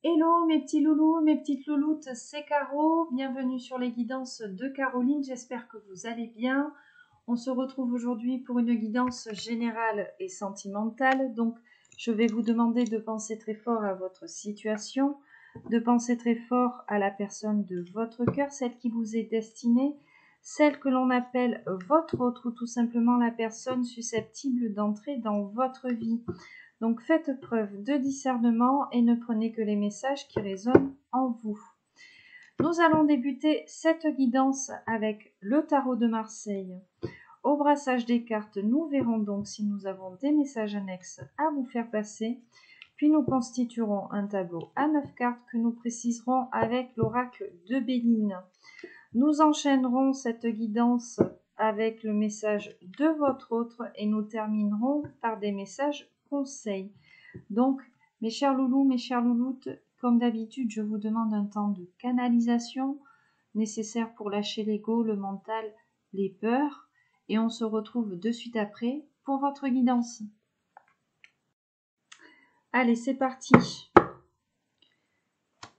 Hello mes petits loulous, mes petites louloutes, c'est Caro, bienvenue sur les guidances de Caroline, j'espère que vous allez bien. On se retrouve aujourd'hui pour une guidance générale et sentimentale, donc je vais vous demander de penser très fort à votre situation, de penser très fort à la personne de votre cœur, celle qui vous est destinée, celle que l'on appelle votre autre ou tout simplement la personne susceptible d'entrer dans votre vie. Donc faites preuve de discernement et ne prenez que les messages qui résonnent en vous. Nous allons débuter cette guidance avec le tarot de Marseille. Au brassage des cartes, nous verrons donc si nous avons des messages annexes à vous faire passer. Puis nous constituerons un tableau à 9 cartes que nous préciserons avec l'oracle de Béline. Nous enchaînerons cette guidance avec le message de votre autre et nous terminerons par des messages conseils. Donc, mes chers loulous, mes chères louloutes, comme d'habitude, je vous demande un temps de canalisation nécessaire pour lâcher l'ego, le mental, les peurs. Et on se retrouve de suite après pour votre guidance. Allez, c'est parti.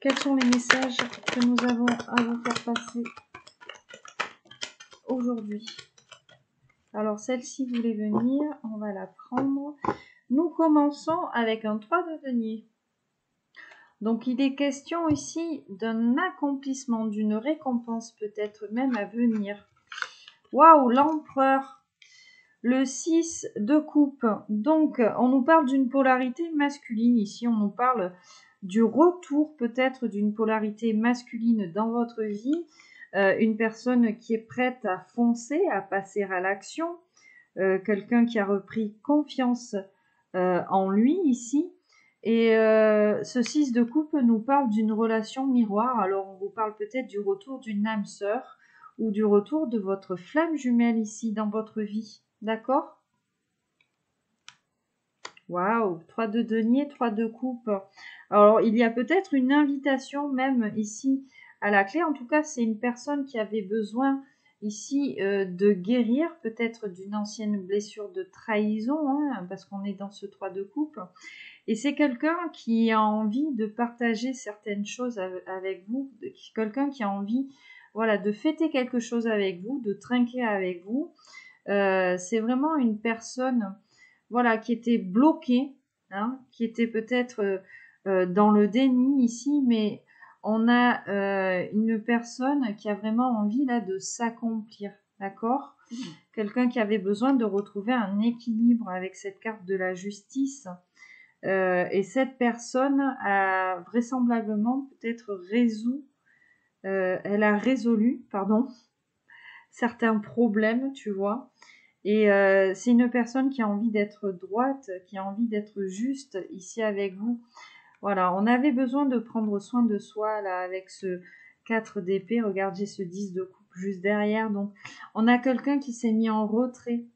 Quels sont les messages que nous avons à vous faire passer aujourd'hui? Alors, celle-ci voulait venir, on va la prendre. Nous commençons avec un 3 de denier. Donc, il est question ici d'un accomplissement, d'une récompense peut-être même à venir. Waouh, l'empereur, le 6 de coupe. Donc, on nous parle d'une polarité masculine ici. On nous parle du retour peut-être d'une polarité masculine dans votre vie. Une personne qui est prête à foncer, à passer à l'action. Quelqu'un qui a repris confiance en lui ici. Et ce 6 de coupe nous parle d'une relation miroir. Alors, on vous parle peut-être du retour d'une âme sœur ou du retour de votre flamme jumelle ici dans votre vie. D'accord? Waouh, 3 de denier, 3 de coupe. Alors, il y a peut-être une invitation même ici à la clé. En tout cas, c'est une personne qui avait besoin ici de guérir peut-être d'une ancienne blessure de trahison, hein, parce qu'on est dans ce 3 de coupe. Et c'est quelqu'un qui a envie de partager certaines choses avec vous, quelqu'un qui a envie, voilà, de fêter quelque chose avec vous, de trinquer avec vous. C'est vraiment une personne, voilà, qui était bloquée, hein, qui était peut-être dans le déni ici, mais on a une personne qui a vraiment envie là de s'accomplir, d'accord? Quelqu'un qui avait besoin de retrouver un équilibre avec cette carte de la justice. Et cette personne a vraisemblablement peut-être elle a résolu, pardon, certains problèmes, tu vois. Et c'est une personne qui a envie d'être droite, qui a envie d'être juste ici avec vous. Voilà, on avait besoin de prendre soin de soi là avec ce 4 d'épée. Regardez ce 10 de coupe juste derrière. Donc, on a quelqu'un qui s'est mis en retrait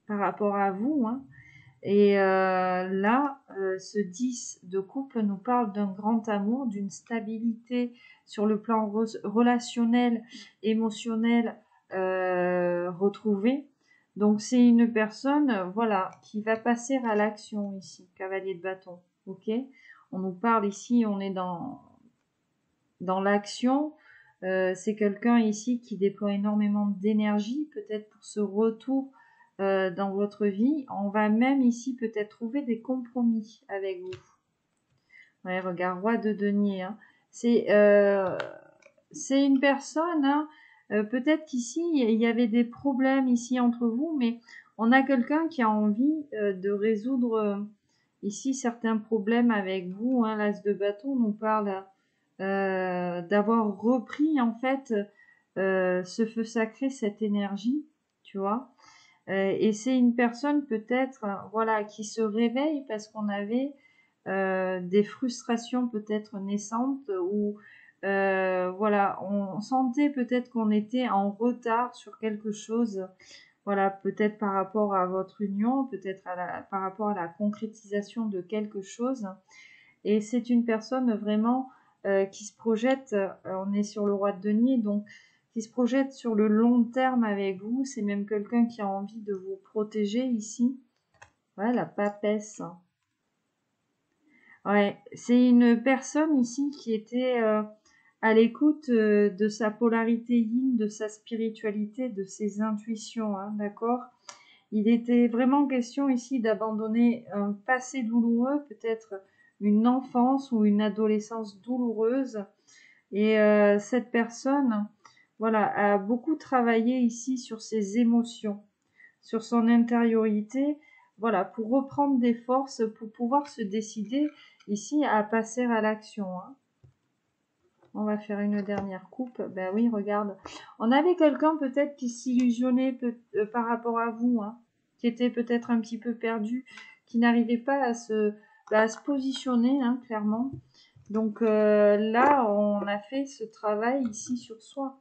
par rapport à vous, hein. Et là, ce 10 de coupe nous parle d'un grand amour, d'une stabilité sur le plan relationnel, émotionnel retrouvé. Donc c'est une personne, voilà, qui va passer à l'action ici, cavalier de bâton. Ok, on nous parle ici, on est dans l'action. C'est quelqu'un ici qui déploie énormément d'énergie, peut-être pour ce retour dans votre vie. On va même ici peut-être trouver des compromis avec vous. Ouais, regarde, roi de denier. Hein. C'est une personne, hein, peut-être qu'ici, il y avait des problèmes ici entre vous, mais on a quelqu'un qui a envie de résoudre ici certains problèmes avec vous. Hein. L'as de bâton nous parle d'avoir repris en fait ce feu sacré, cette énergie, tu vois. Et c'est une personne peut-être, voilà, qui se réveille parce qu'on avait des frustrations peut-être naissantes ou voilà, on sentait peut-être qu'on était en retard sur quelque chose, voilà, peut-être par rapport à votre union, peut-être par rapport à la concrétisation de quelque chose. Et c'est une personne vraiment qui se projette, on est sur le roi de denier, donc qui se projette sur le long terme avec vous. C'est même quelqu'un qui a envie de vous protéger ici. Voilà, la papesse. Ouais, c'est une personne ici qui était à l'écoute de sa polarité yin, de sa spiritualité, de ses intuitions, hein, d'accord? Il était vraiment question ici d'abandonner un passé douloureux, peut-être une enfance ou une adolescence douloureuse. Et cette personne, voilà, a beaucoup travaillé ici sur ses émotions, sur son intériorité, voilà, pour reprendre des forces, pour pouvoir se décider ici à passer à l'action, hein. On va faire une dernière coupe. Ben oui, regarde. On avait quelqu'un peut-être qui s'illusionnait par rapport à vous, hein, qui était peut-être un petit peu perdu, qui n'arrivait pas à se positionner, hein, clairement. Donc là, on a fait ce travail ici sur soi.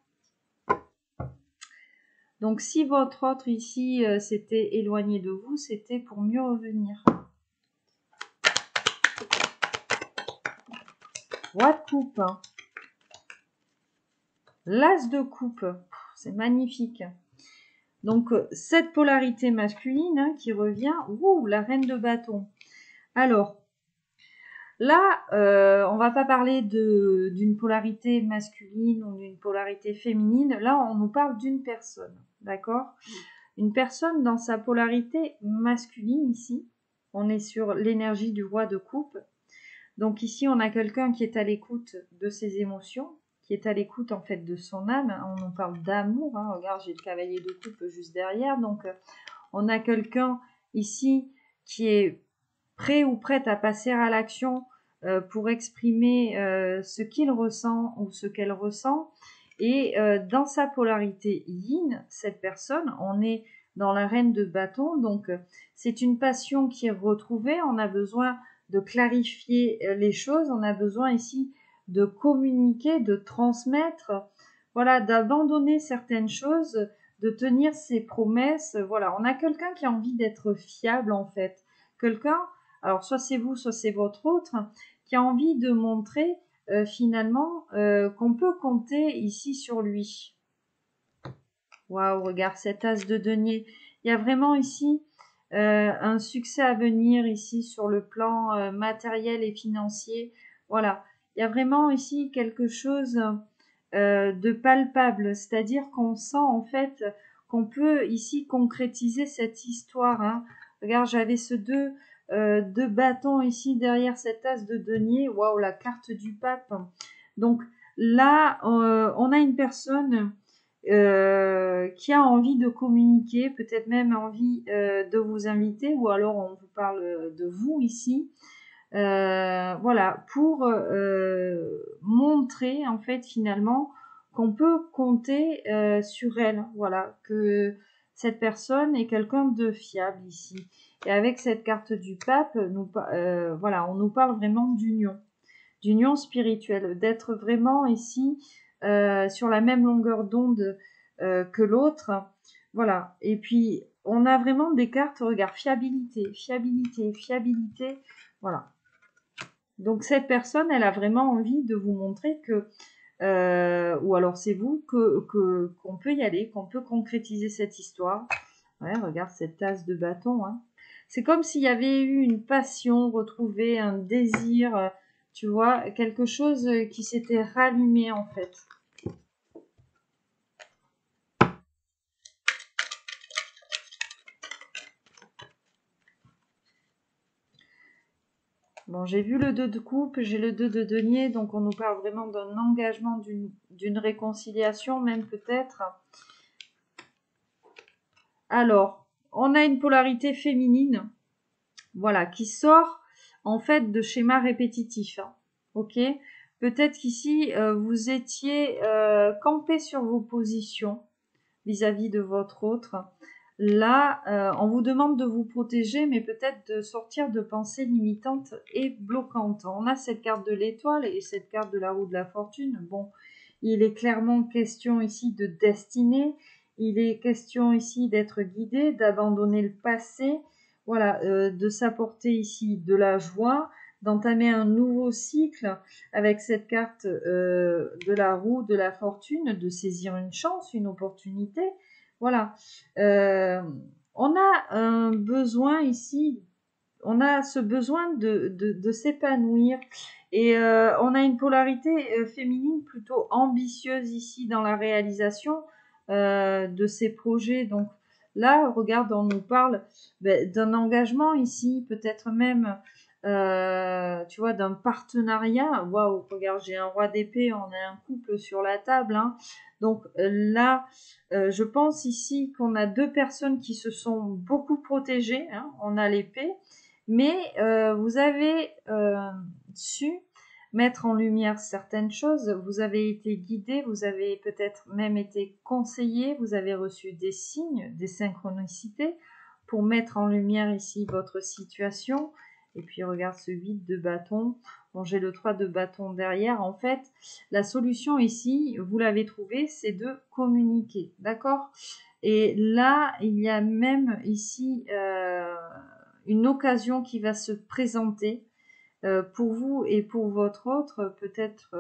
Donc si votre autre ici s'était éloigné de vous, c'était pour mieux revenir. Roi de coupe. Hein. L'as de coupe. C'est magnifique. Donc cette polarité masculine, hein, qui revient. Ouh, la reine de bâton. Alors, là, on va pas parler d'une polarité masculine ou d'une polarité féminine. Là, on nous parle d'une personne. D'accord? Une personne dans sa polarité masculine ici. On est sur l'énergie du roi de coupe. Donc ici, on a quelqu'un qui est à l'écoute de ses émotions, qui est à l'écoute en fait de son âme. On nous parle d'amour. Hein. Regarde, j'ai le cavalier de coupe juste derrière. Donc, on a quelqu'un ici qui est prêt ou prête à passer à l'action pour exprimer ce qu'il ressent ou ce qu'elle ressent. Et dans sa polarité yin, cette personne, on est dans la reine de bâton. Donc, c'est une passion qui est retrouvée. On a besoin de clarifier les choses. On a besoin ici de communiquer, de transmettre, voilà, d'abandonner certaines choses, de tenir ses promesses. Voilà, on a quelqu'un qui a envie d'être fiable en fait. Quelqu'un, alors soit c'est vous, soit c'est votre autre, qui a envie de montrer finalement qu'on peut compter ici sur lui. Waouh, regarde cet as de denier. Il y a vraiment ici un succès à venir ici sur le plan matériel et financier. Voilà, il y a vraiment ici quelque chose de palpable, c'est-à-dire qu'on sent en fait qu'on peut ici concrétiser cette histoire. Hein. Regarde, j'avais deux bâtons ici derrière cet as de denier. Waouh, la carte du pape. Donc là, on a une personne qui a envie de communiquer, peut-être même envie de vous inviter, ou alors on vous parle de vous ici, voilà, pour montrer en fait finalement qu'on peut compter sur elle, voilà, que cette personne est quelqu'un de fiable ici. Et avec cette carte du pape, voilà, on nous parle vraiment d'union spirituelle, d'être vraiment ici sur la même longueur d'onde que l'autre. Voilà. Et puis, on a vraiment des cartes, regarde, fiabilité, fiabilité, fiabilité. Voilà. Donc, cette personne, elle a vraiment envie de vous montrer que, ou alors c'est vous, qu'on peut y aller, qu'on peut concrétiser cette histoire. Ouais, regarde cette tasse de bâton. Hein. C'est comme s'il y avait eu une passion retrouvée, un désir, tu vois, quelque chose qui s'était rallumé en fait. Bon, j'ai vu le 2 de coupe, j'ai le 2 de denier, donc on nous parle vraiment d'un engagement, d'une réconciliation même peut-être. Alors, on a une polarité féminine, voilà, qui sort en fait de schémas répétitifs. Hein, ok. Peut-être qu'ici, vous étiez campé sur vos positions vis-à-vis de votre autre. Là, on vous demande de vous protéger, mais peut-être de sortir de pensées limitantes et bloquantes. On a cette carte de l'étoile et cette carte de la roue de la fortune. Bon, il est clairement question ici de destinée. Il est question ici d'être guidé, d'abandonner le passé, voilà, de s'apporter ici de la joie, d'entamer un nouveau cycle avec cette carte de la roue de la fortune, de saisir une chance, une opportunité. Voilà. On a un besoin ici on a ce besoin de s'épanouir. Et on a une polarité féminine plutôt ambitieuse ici dans la réalisation de ces projets. Donc là, regarde, on nous parle d'un engagement ici, peut-être même, tu vois, d'un partenariat. Waouh, regarde, j'ai un roi d'épée, on a un couple sur la table, hein. Donc là, je pense ici qu'on a deux personnes qui se sont beaucoup protégées, hein. On a l'épée, mais vous avez su mettre en lumière certaines choses, vous avez été guidé, vous avez peut-être même été conseillé, vous avez reçu des signes, des synchronicités pour mettre en lumière ici votre situation. Et puis regarde ce 8 de bâton. Bon, j'ai le 3 de bâton derrière. En fait, la solution ici, vous l'avez trouvée, c'est de communiquer. D'accord? Et là, il y a même ici une occasion qui va se présenter pour vous et pour votre autre, peut-être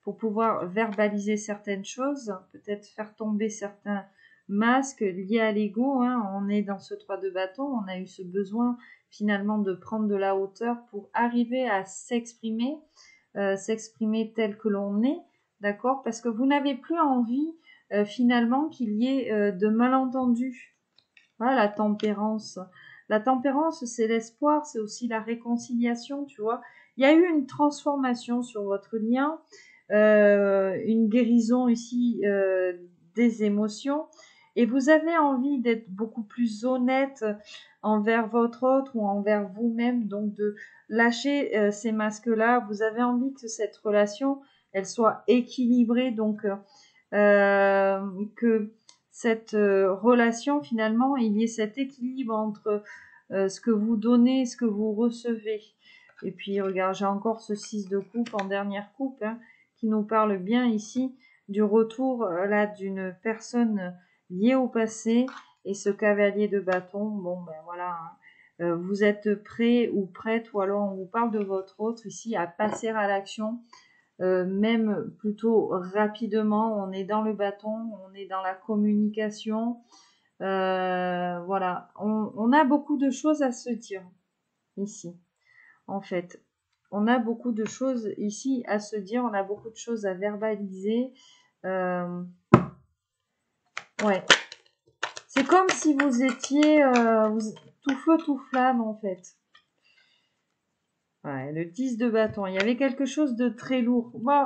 pour pouvoir verbaliser certaines choses, peut-être faire tomber certains masques liés à l'ego, hein. On est dans ce 3 de bâton, on a eu ce besoin finalement de prendre de la hauteur pour arriver à s'exprimer, s'exprimer tel que l'on est, d'accord? Parce que vous n'avez plus envie finalement qu'il y ait de malentendus. Voilà la tempérance. La tempérance, c'est l'espoir, c'est aussi la réconciliation, tu vois. Il y a eu une transformation sur votre lien, une guérison ici des émotions, et vous avez envie d'être beaucoup plus honnête envers votre autre ou envers vous-même, donc de lâcher ces masques-là. Vous avez envie que cette relation, elle soit équilibrée, donc que cette relation, finalement, il y ait cet équilibre entre ce que vous donnez et ce que vous recevez. Et puis, regarde, j'ai encore ce 6 de coupe en dernière coupe, hein, qui nous parle bien ici du retour là d'une personne liée au passé. Et ce cavalier de bâton, bon, ben voilà, hein, vous êtes prêt ou prête, ou alors on vous parle de votre autre ici, à passer à l'action. Même plutôt rapidement, on est dans le bâton, on est dans la communication. Voilà, on a beaucoup de choses à se dire ici, en fait. On a beaucoup de choses ici à se dire, on a beaucoup de choses à verbaliser. Ouais, c'est comme si vous étiez tout feu, tout flamme, en fait. Ouais, le 10 de bâton, il y avait quelque chose de très lourd. Bon,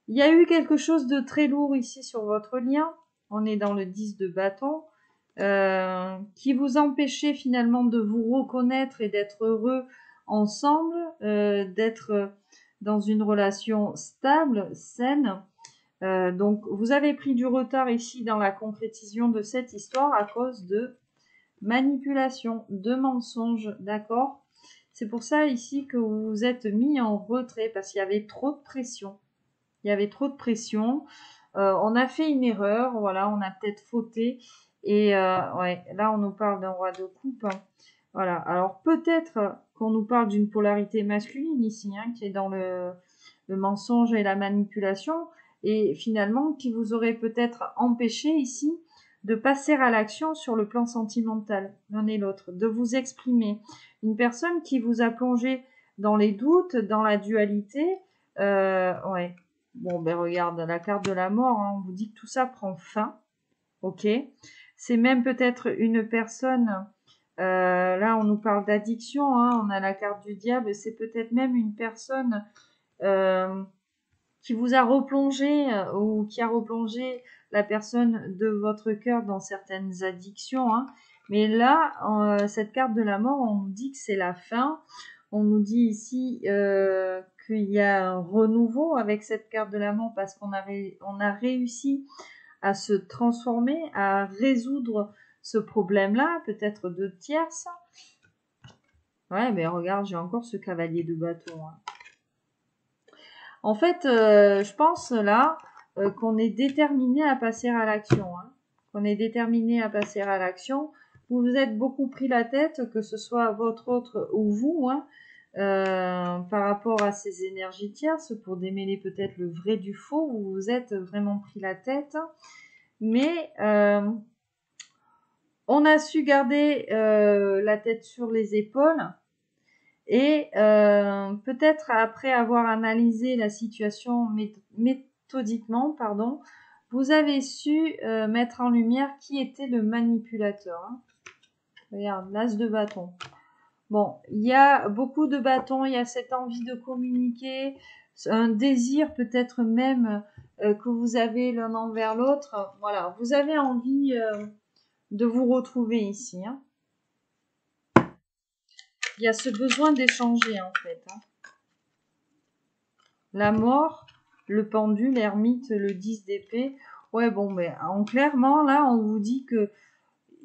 il y a eu quelque chose de très lourd ici sur votre lien. On est dans le 10 de bâton. Qui vous empêchait finalement de vous reconnaître et d'être heureux ensemble, d'être dans une relation stable, saine. Donc vous avez pris du retard ici dans la concrétisation de cette histoire à cause de manipulation, de mensonges, d'accord? C'est pour ça ici que vous vous êtes mis en retrait parce qu'il y avait trop de pression. Il y avait trop de pression. On a fait une erreur, voilà, on a peut-être fauté. Et ouais, là, on nous parle d'un roi de coupe, hein. Voilà, alors peut-être qu'on nous parle d'une polarité masculine ici, hein, qui est dans le mensonge et la manipulation, et finalement qui vous aurait peut-être empêché ici de passer à l'action sur le plan sentimental, l'un et l'autre, de vous exprimer. Une personne qui vous a plongé dans les doutes, dans la dualité, ouais. Bon, ben regarde, la carte de la mort, hein, on vous dit que tout ça prend fin, ok? C'est même peut-être une personne, là on nous parle d'addiction, hein, on a la carte du diable, c'est peut-être même une personne qui vous a replongé ou qui a replongé la personne de votre cœur dans certaines addictions, hein. Mais là, cette carte de la mort, on nous dit que c'est la fin. On nous dit ici qu'il y a un renouveau avec cette carte de la mort parce qu'on a réussi à se transformer, à résoudre ce problème-là, peut-être de tierces. Ouais, mais regarde, j'ai encore ce cavalier de bâton, hein. En fait, je pense là qu'on est déterminé à passer à l'action, hein. Qu'on est déterminé à passer à l'action. Vous vous êtes beaucoup pris la tête, que ce soit votre autre ou vous, hein, par rapport à ces énergies tierces, pour démêler peut-être le vrai du faux. Vous vous êtes vraiment pris la tête. Mais on a su garder la tête sur les épaules Et peut-être après avoir analysé la situation méthodiquement, pardon, vous avez su mettre en lumière qui était le manipulateur. Hein. Regarde, l'as de bâton. Bon, il y a beaucoup de bâtons, il y a cette envie de communiquer, un désir peut-être même que vous avez l'un envers l'autre. Voilà, vous avez envie de vous retrouver ici. Hein. Il y a ce besoin d'échanger en fait. Hein. La mort, le pendu, l'ermite, le 10 d'épée. Ouais, bon, mais clairement, là, on vous dit que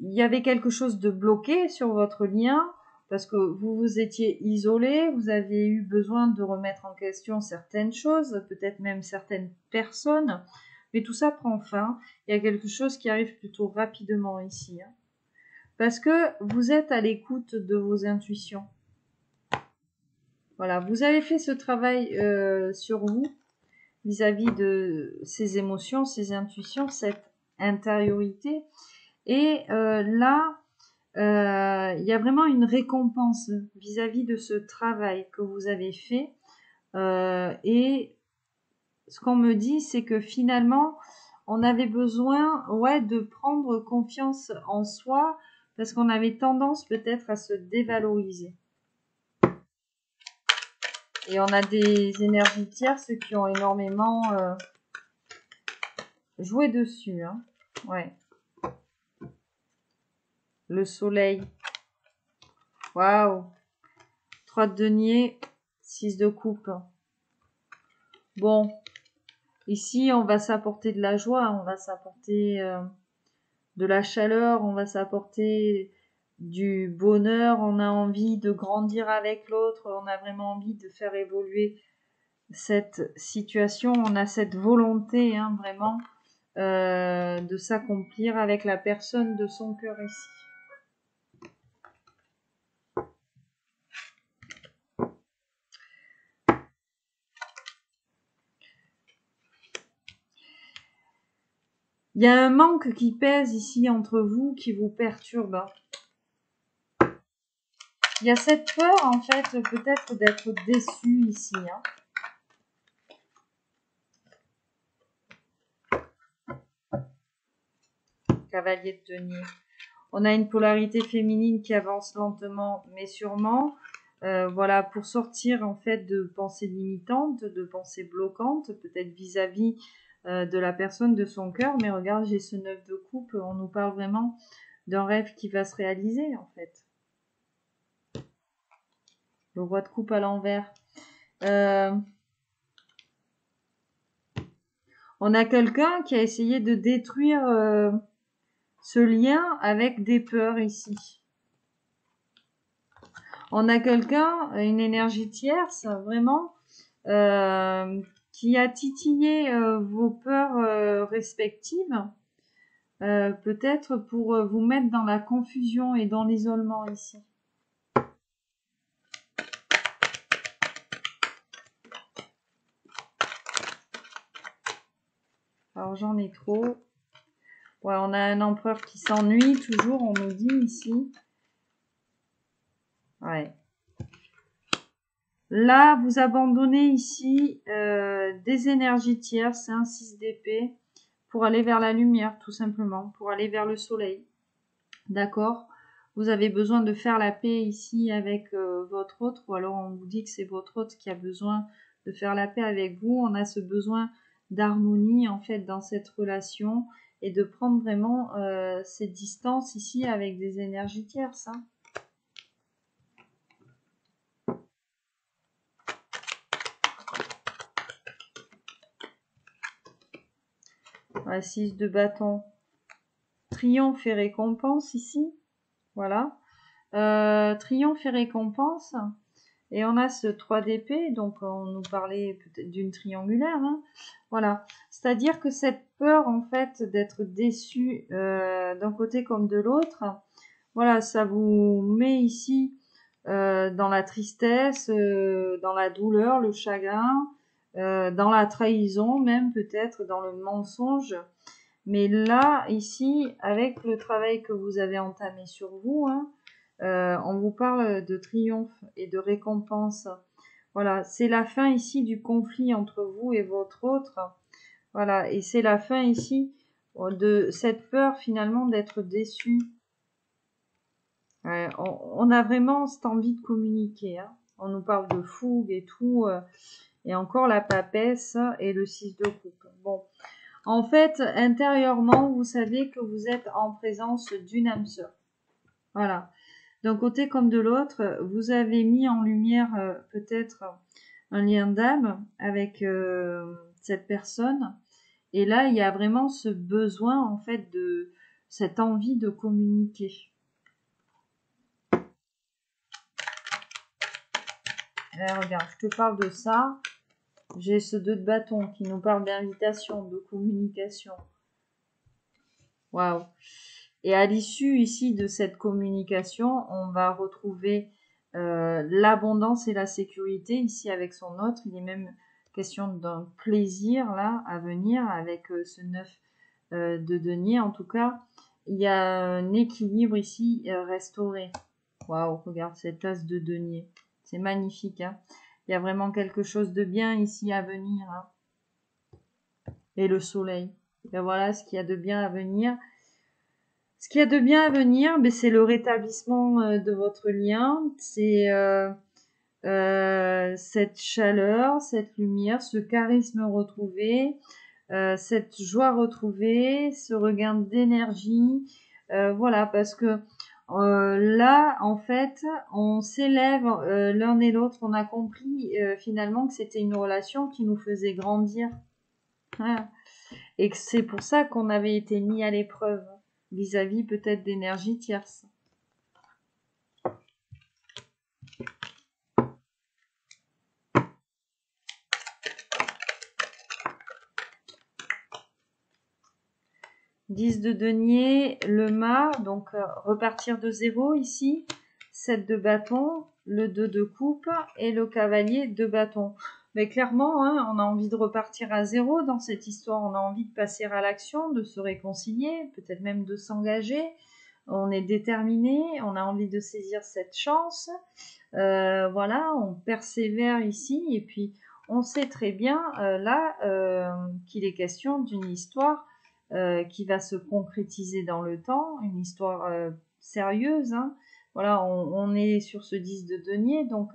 il y avait quelque chose de bloqué sur votre lien parce que vous vous étiez isolé, vous avez eu besoin de remettre en question certaines choses, peut-être même certaines personnes, mais tout ça prend fin. Il y a quelque chose qui arrive plutôt rapidement ici, hein, parce que vous êtes à l'écoute de vos intuitions. Voilà, vous avez fait ce travail sur vous vis-à-vis de ces émotions, ces intuitions, cette intériorité. Et là, il y a vraiment une récompense vis-à-vis de ce travail que vous avez fait. Et ce qu'on me dit, c'est que finalement, on avait besoin de prendre confiance en soi parce qu'on avait tendance peut-être à se dévaloriser. Et on a des énergies tierces qui ont énormément joué dessus. Hein. Ouais. Le soleil. Waouh. 3 de denier, 6 de coupe. Bon. Ici, on va s'apporter de la joie, on va s'apporter de la chaleur, on va s'apporter du bonheur, on a envie de grandir avec l'autre, on a vraiment envie de faire évoluer cette situation, on a cette volonté hein, vraiment de s'accomplir avec la personne de son cœur ici. Il y a un manque qui pèse ici entre vous, qui vous perturbe. Il y a cette peur, en fait, peut-être d'être déçu ici. Hein. Cavalier de denier. On a une polarité féminine qui avance lentement, mais sûrement. Voilà, pour sortir, en fait, de pensées limitantes, de pensées bloquantes, peut-être vis-à-vis de la personne de son cœur. Mais regarde, j'ai ce 9 de coupe. On nous parle vraiment d'un rêve qui va se réaliser, en fait. Le roi de coupe à l'envers. On a quelqu'un qui a essayé de détruire ce lien avec des peurs ici. On a quelqu'un, une énergie tierce, vraiment, qui a titillé vos peurs respectives, peut-être pour vous mettre dans la confusion et dans l'isolement ici. Alors j'en ai trop. Ouais, on a un empereur qui s'ennuie toujours, on nous dit ici. Ouais. Là, vous abandonnez ici des énergies tierces, un 6 d'épée, pour aller vers la lumière, tout simplement, pour aller vers le soleil. D'accord? Vous avez besoin de faire la paix ici avec votre autre, ou alors on vous dit que c'est votre autre qui a besoin de faire la paix avec vous. On a ce besoin d'harmonie, en fait, dans cette relation, et de prendre vraiment cette distance ici avec des énergies tierces, hein. 6 de bâton. Triomphe et récompense ici. Voilà. Triomphe et récompense. Et on a ce 3 d'épée. Donc, on nous parlait peut-être d'une triangulaire. Hein. Voilà. C'est-à-dire que cette peur, en fait, d'être déçu d'un côté comme de l'autre, voilà, ça vous met ici dans la tristesse, dans la douleur, le chagrin, dans la trahison même, peut-être dans le mensonge. Mais là, ici, avec le travail que vous avez entamé sur vous, hein, On vous parle de triomphe et de récompense. Voilà, c'est la fin ici du conflit entre vous et votre autre. Voilà, et c'est la fin ici de cette peur finalement d'être déçu. On a vraiment cette envie de communiquer. Hein. On nous parle de fougue et tout. Et encore la papesse et le 6 de coupe. Bon, en fait, intérieurement, vous savez que vous êtes en présence d'une âme sœur. Voilà. D'un côté comme de l'autre, vous avez mis en lumière peut-être un lien d'âme avec cette personne. Et là, il y a vraiment ce besoin, en fait, de cette envie de communiquer. Là, regarde, je te parle de ça. J'ai ce 2 de bâton qui nous parle d'invitation, de communication. Waouh! Et à l'issue ici de cette communication, on va retrouver l'abondance et la sécurité ici avec son autre. Il est même question d'un plaisir là à venir avec ce 9 de denier. En tout cas, il y a un équilibre ici restauré. Waouh, regarde cette as de denier. C'est magnifique. Hein, il y a vraiment quelque chose de bien ici à venir. Hein. Et le soleil. Ben voilà ce qu'il y a de bien à venir. Ce qu'il y a de bien à venir, ben, c'est le rétablissement de votre lien. C'est cette chaleur, cette lumière, ce charisme retrouvé, cette joie retrouvée, ce regain d'énergie. Voilà, parce que là, en fait, on s'élève l'un et l'autre. On a compris finalement que c'était une relation qui nous faisait grandir. Voilà. Et que c'est pour ça qu'on avait été mis à l'épreuve vis-à-vis peut-être d'énergie tierce. « 10 de denier, le mât, donc repartir de zéro ici, 7 de bâton, le 2 de coupe et le cavalier de bâton. Mais clairement, hein, on a envie de repartir à zéro dans cette histoire, on a envie de passer à l'action, de se réconcilier, peut-être même de s'engager. On est déterminé, on a envie de saisir cette chance. Voilà, on persévère ici et puis on sait très bien là qu'il est question d'une histoire qui va se concrétiser dans le temps, une histoire sérieuse. Hein. Voilà, on est sur ce 10 de denier, donc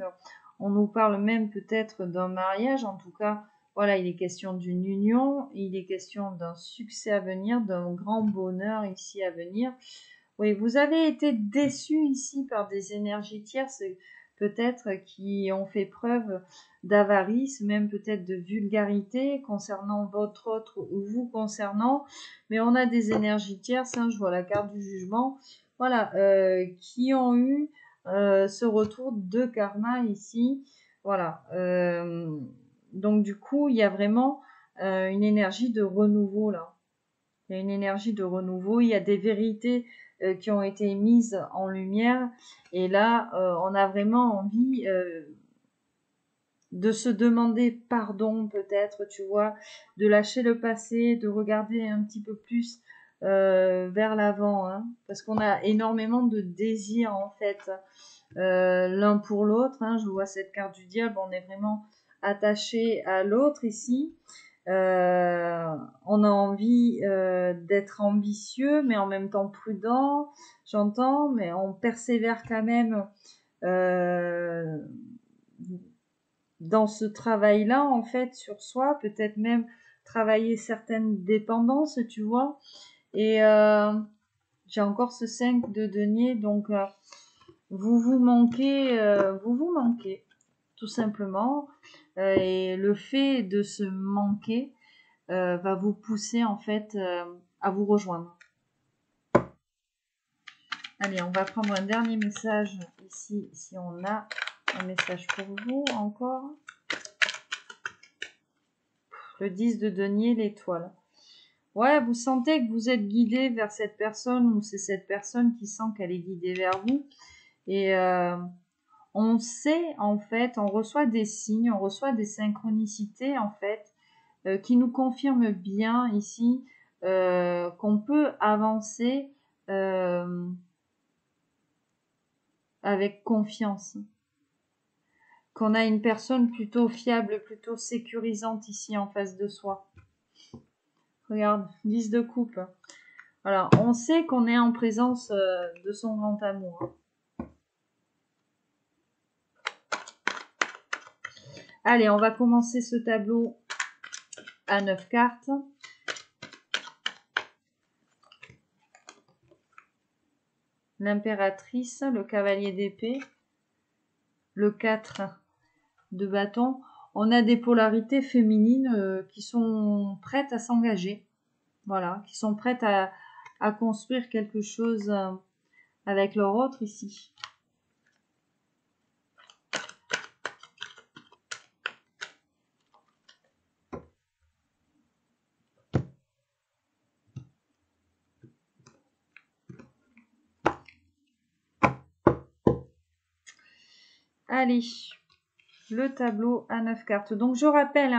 on nous parle même peut-être d'un mariage. En tout cas, voilà, il est question d'une union, il est question d'un succès à venir, d'un grand bonheur ici à venir. Oui, vous avez été déçu ici par des énergies tierces, peut-être qui ont fait preuve d'avarice, même peut-être de vulgarité concernant votre autre ou vous concernant. Mais on a des énergies tierces, hein, je vois la carte du jugement, voilà, qui ont eu ce retour de karma ici. Voilà. Donc du coup, il y a vraiment une énergie de renouveau là. Il y a une énergie de renouveau, il y a des vérités qui ont été mises en lumière. Et là, on a vraiment envie de se demander pardon peut-être, tu vois, de lâcher le passé, de regarder un petit peu plus vers l'avant, hein, parce qu'on a énormément de désirs en fait l'un pour l'autre. Hein, je vois cette carte du diable, on est vraiment attaché à l'autre ici. On a envie d'être ambitieux, mais en même temps prudent, j'entends, mais on persévère quand même dans ce travail-là, en fait, sur soi, peut-être même travailler certaines dépendances, tu vois. Et j'ai encore ce 5 de denier, donc vous manquez, tout simplement. Et le fait de se manquer va vous pousser en fait à vous rejoindre. Allez, on va prendre un dernier message ici, si on a un message pour vous encore. Le 10 de denier, l'étoile. Ouais, vous sentez que vous êtes guidé vers cette personne ou c'est cette personne qui sent qu'elle est guidée vers vous. Et on sait en fait, on reçoit des signes, on reçoit des synchronicités en fait qui nous confirment bien ici qu'on peut avancer avec confiance. Qu'on a une personne plutôt fiable, plutôt sécurisante ici en face de soi. Regarde, 10 de coupe. Alors, on sait qu'on est en présence de son grand amour. Allez, on va commencer ce tableau à 9 cartes. L'impératrice, le cavalier d'épée, le 4 de bâton. On a des polarités féminines qui sont prêtes à s'engager. Voilà, qui sont prêtes à construire quelque chose avec leur autre ici. Allez, le tableau à 9 cartes. Donc je rappelle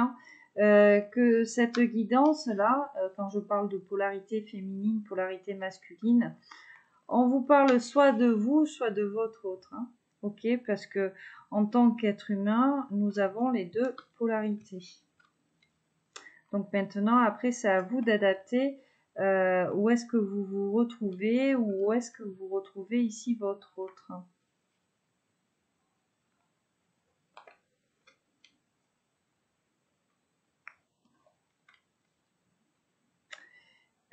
que cette guidance-là, quand je parle de polarité féminine, polarité masculine, on vous parle soit de vous, soit de votre autre. Hein. Ok, parce que en tant qu'être humain, nous avons les deux polarités. Donc maintenant, après, c'est à vous d'adapter où est-ce que vous vous retrouvez ou où est-ce que vous retrouvez ici votre autre.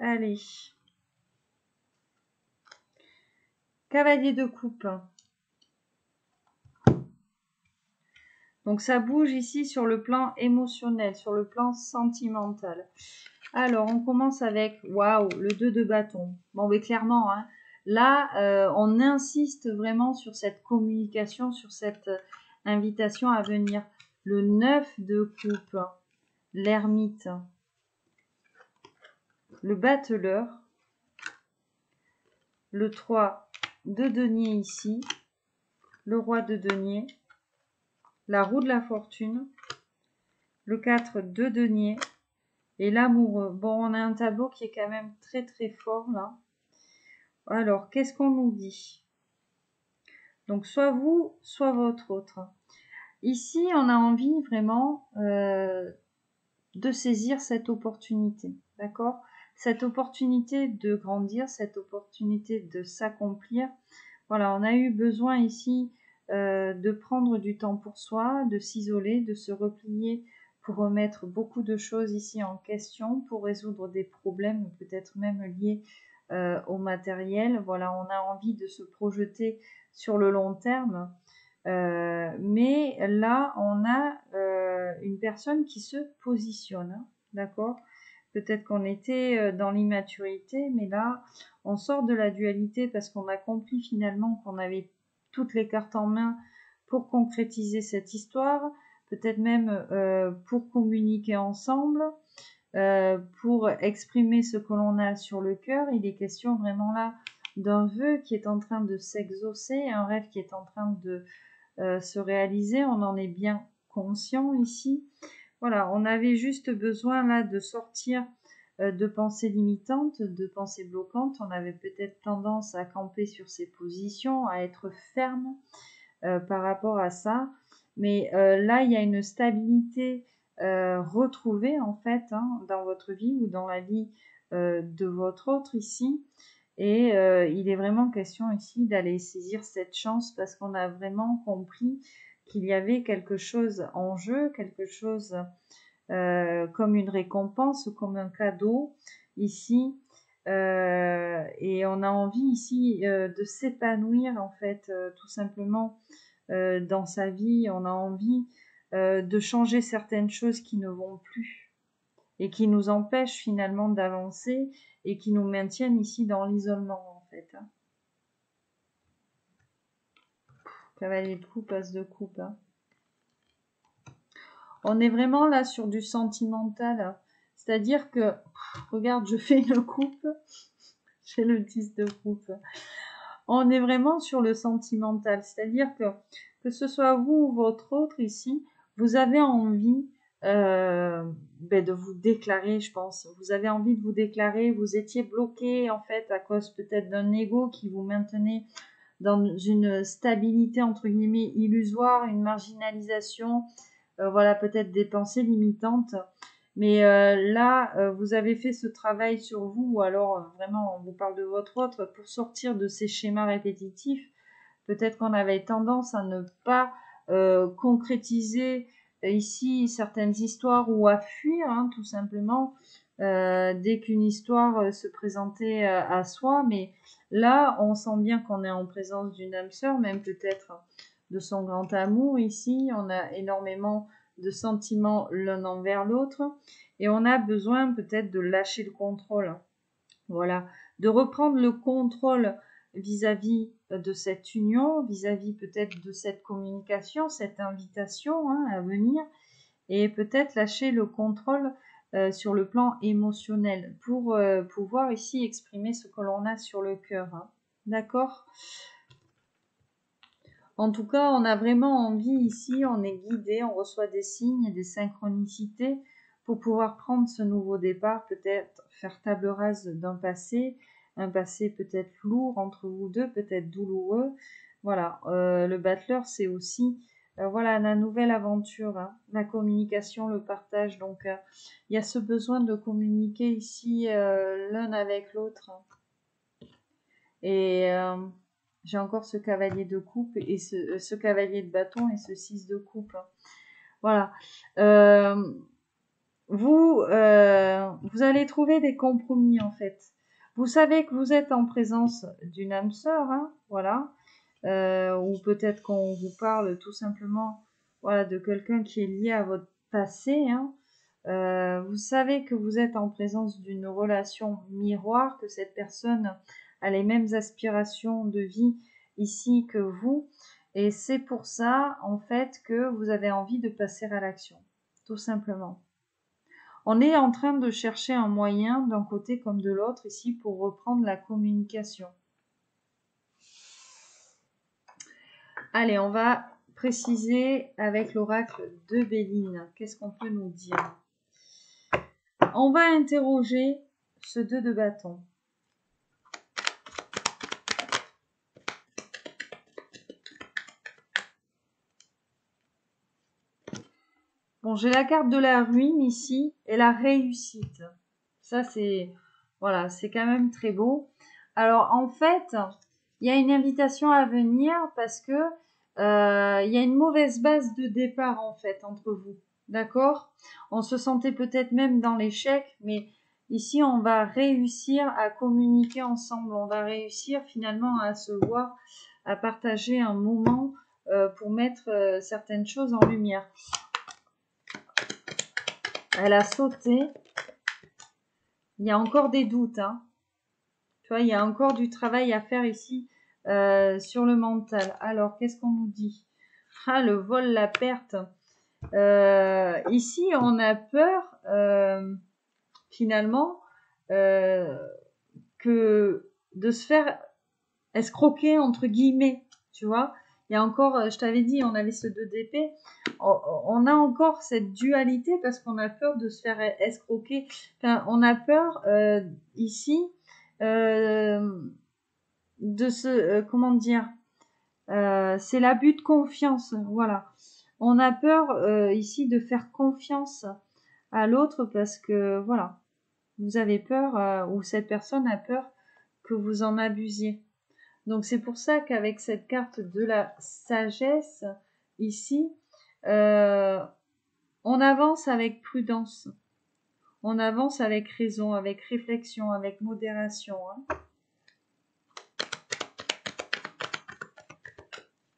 Allez. Cavalier de coupe. Donc ça bouge ici sur le plan émotionnel, sur le plan sentimental. Alors on commence avec, waouh, le 2 de bâton. Bon, mais clairement, hein, là, on insiste vraiment sur cette communication, sur cette invitation à venir. Le 9 de coupe, l'ermite, le battleur, le 3 de denier ici, le roi de denier, la roue de la fortune, le 4 de denier et l'amoureux. Bon, on a un tableau qui est quand même très très fort là. Alors, qu'est-ce qu'on nous dit? Donc, soit vous, soit votre autre. Ici, on a envie vraiment de saisir cette opportunité, d'accord? Cette opportunité de grandir, cette opportunité de s'accomplir. Voilà, on a eu besoin ici de prendre du temps pour soi, de s'isoler, de se replier pour remettre beaucoup de choses ici en question, pour résoudre des problèmes peut-être même liés au matériel. Voilà, on a envie de se projeter sur le long terme. Mais là, on a une personne qui se positionne, hein, d'accord? Peut-être qu'on était dans l'immaturité, mais là, on sort de la dualité parce qu'on a compris finalement qu'on avait toutes les cartes en main pour concrétiser cette histoire, peut-être même pour communiquer ensemble, pour exprimer ce que l'on a sur le cœur. Il est question vraiment là d'un vœu qui est en train de s'exaucer, un rêve qui est en train de se réaliser. On en est bien conscient ici. Voilà, on avait juste besoin là de sortir de pensées limitantes, de pensées bloquantes. On avait peut-être tendance à camper sur ses positions, à être ferme par rapport à ça. Mais là, il y a une stabilité retrouvée en fait hein, dans votre vie ou dans la vie de votre autre ici. Et il est vraiment question ici d'aller saisir cette chance parce qu'on a vraiment compris qu'il y avait quelque chose en jeu, quelque chose comme une récompense, comme un cadeau ici. Et on a envie ici de s'épanouir en fait tout simplement dans sa vie. On a envie de changer certaines choses qui ne vont plus et qui nous empêchent finalement d'avancer et qui nous maintiennent ici dans l'isolement en fait. Hein. Cavalier de coupe, as de coupe. Hein. On est vraiment là sur du sentimental. Hein. C'est-à-dire que, regarde, je fais une coupe, j'ai le 10 de coupe. On est vraiment sur le sentimental. C'est-à-dire que ce soit vous ou votre autre ici, vous avez envie de vous déclarer, je pense. Vous avez envie de vous déclarer, vous étiez bloqué en fait à cause peut-être d'un ego qui vous maintenait dans une stabilité entre guillemets illusoire, une marginalisation, voilà, peut-être des pensées limitantes. Mais là, vous avez fait ce travail sur vous, ou alors vraiment, on vous parle de votre autre, pour sortir de ces schémas répétitifs. Peut-être qu'on avait tendance à ne pas concrétiser ici certaines histoires ou à fuir, hein, tout simplement, dès qu'une histoire se présentait à soi. Mais là, on sent bien qu'on est en présence d'une âme sœur, même peut-être de son grand amour ici. On a énormément de sentiments l'un envers l'autre et on a besoin peut-être de lâcher le contrôle. Voilà, de reprendre le contrôle vis-à-vis de cette union, vis-à-vis peut-être de cette communication, cette invitation, hein, à venir, et peut-être lâcher le contrôle sur le plan émotionnel pour pouvoir ici exprimer ce que l'on a sur le cœur. Hein. D'accord ? En tout cas, on a vraiment envie ici, on est guidé, on reçoit des signes et des synchronicités pour pouvoir prendre ce nouveau départ, peut-être faire table rase d'un passé, un passé peut-être lourd entre vous deux, peut-être douloureux. Voilà, le battleur, c'est aussi voilà, la nouvelle aventure, hein, la communication, le partage. Donc, il y a ce besoin de communiquer ici l'un avec l'autre. Et j'ai encore ce cavalier de coupe et ce cavalier de bâton et ce 6 de coupe. Voilà. Vous allez trouver des compromis en fait. Vous savez que vous êtes en présence d'une âme sœur, hein, voilà. Ou peut-être qu'on vous parle tout simplement voilà, de quelqu'un qui est lié à votre passé. Hein. Vous savez que vous êtes en présence d'une relation miroir, que cette personne a les mêmes aspirations de vie ici que vous. Et c'est pour ça, en fait, que vous avez envie de passer à l'action, tout simplement. On est en train de chercher un moyen, d'un côté comme de l'autre, ici, pour reprendre la communication. Allez, on va préciser avec l'oracle de Béline. Qu'est-ce qu'on peut nous dire ? On va interroger ce 2 de bâton. Bon, j'ai la carte de la ruine ici et la réussite. Ça, c'est voilà, c'est quand même très beau. Alors, en fait, il y a une invitation à venir parce que il y a une mauvaise base de départ, en fait, entre vous. D'accord ? On se sentait peut-être même dans l'échec, mais ici, on va réussir à communiquer ensemble. On va réussir finalement à se voir, à partager un moment pour mettre certaines choses en lumière. Elle a sauté. Il y a encore des doutes. Hein. Tu vois, il y a encore du travail à faire ici sur le mental. Alors, qu'est-ce qu'on nous dit ? Ah, le vol, la perte. Ici, on a peur, finalement, que de se faire escroquer, entre guillemets, tu vois. Il y a encore, je t'avais dit, on avait ce 2 d'épée. On a encore cette dualité parce qu'on a peur de se faire escroquer. Enfin, on a peur ici de se, comment dire, c'est l'abus de confiance. Voilà. On a peur ici de faire confiance à l'autre parce que voilà, vous avez peur ou cette personne a peur que vous en abusiez. Donc c'est pour ça qu'avec cette carte de la sagesse, ici, on avance avec prudence, on avance avec raison, avec réflexion, avec modération. Hein.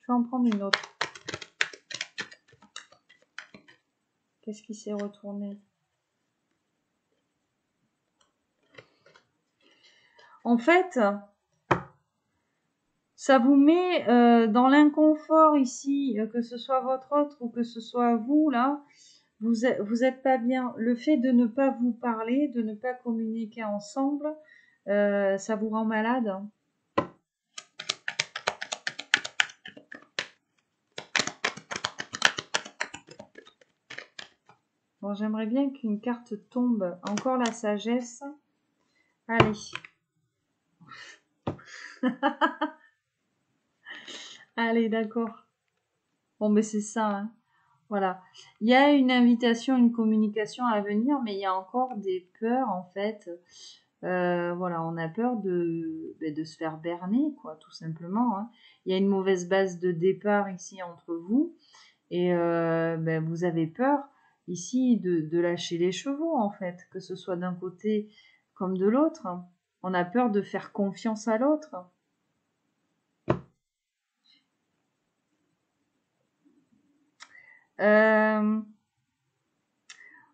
Je vais en prendre une autre. Qu'est-ce qui s'est retourné ? En fait, ça vous met dans l'inconfort ici, que ce soit votre autre ou que ce soit vous, là, vous êtes pas bien. Le fait de ne pas vous parler, de ne pas communiquer ensemble, ça vous rend malade. Bon, j'aimerais bien qu'une carte tombe. Encore la sagesse. Allez. Allez, d'accord. Bon, mais c'est ça, hein. Voilà. Il y a une invitation, une communication à venir, mais il y a encore des peurs, en fait. Voilà, on a peur de se faire berner, quoi, tout simplement, hein. Il y a une mauvaise base de départ ici entre vous, et vous avez peur ici de lâcher les chevaux, en fait, que ce soit d'un côté comme de l'autre. On a peur de faire confiance à l'autre.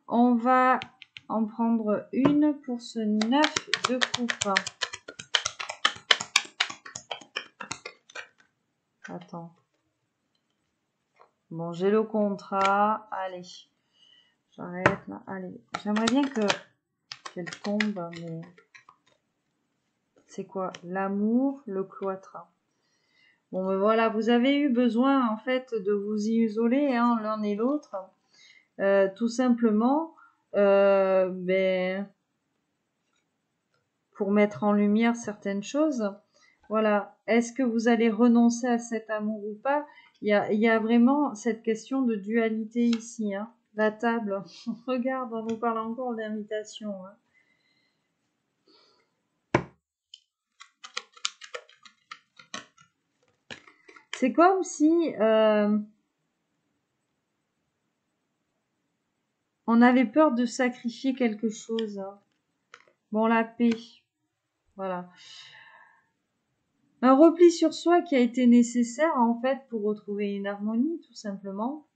On va en prendre une pour ce 9 de coupe. Attends. Bon, j'ai le contrat. Allez, j'arrête là. Allez, j'aimerais bien qu'elle tombe, mais c'est quoi? L'amour, le cloître. Bon, mais voilà, vous avez eu besoin en fait de vous isoler, hein, l'un et l'autre, tout simplement, pour mettre en lumière certaines choses. Voilà. Est-ce que vous allez renoncer à cet amour ou pas? Il y a vraiment cette question de dualité ici, hein. La table. Regarde, on nous parle encore d'invitation, hein. C'est comme si on avait peur de sacrifier quelque chose, hein. Bon, la paix. Voilà. Un repli sur soi qui a été nécessaire, en fait, pour retrouver une harmonie, tout simplement.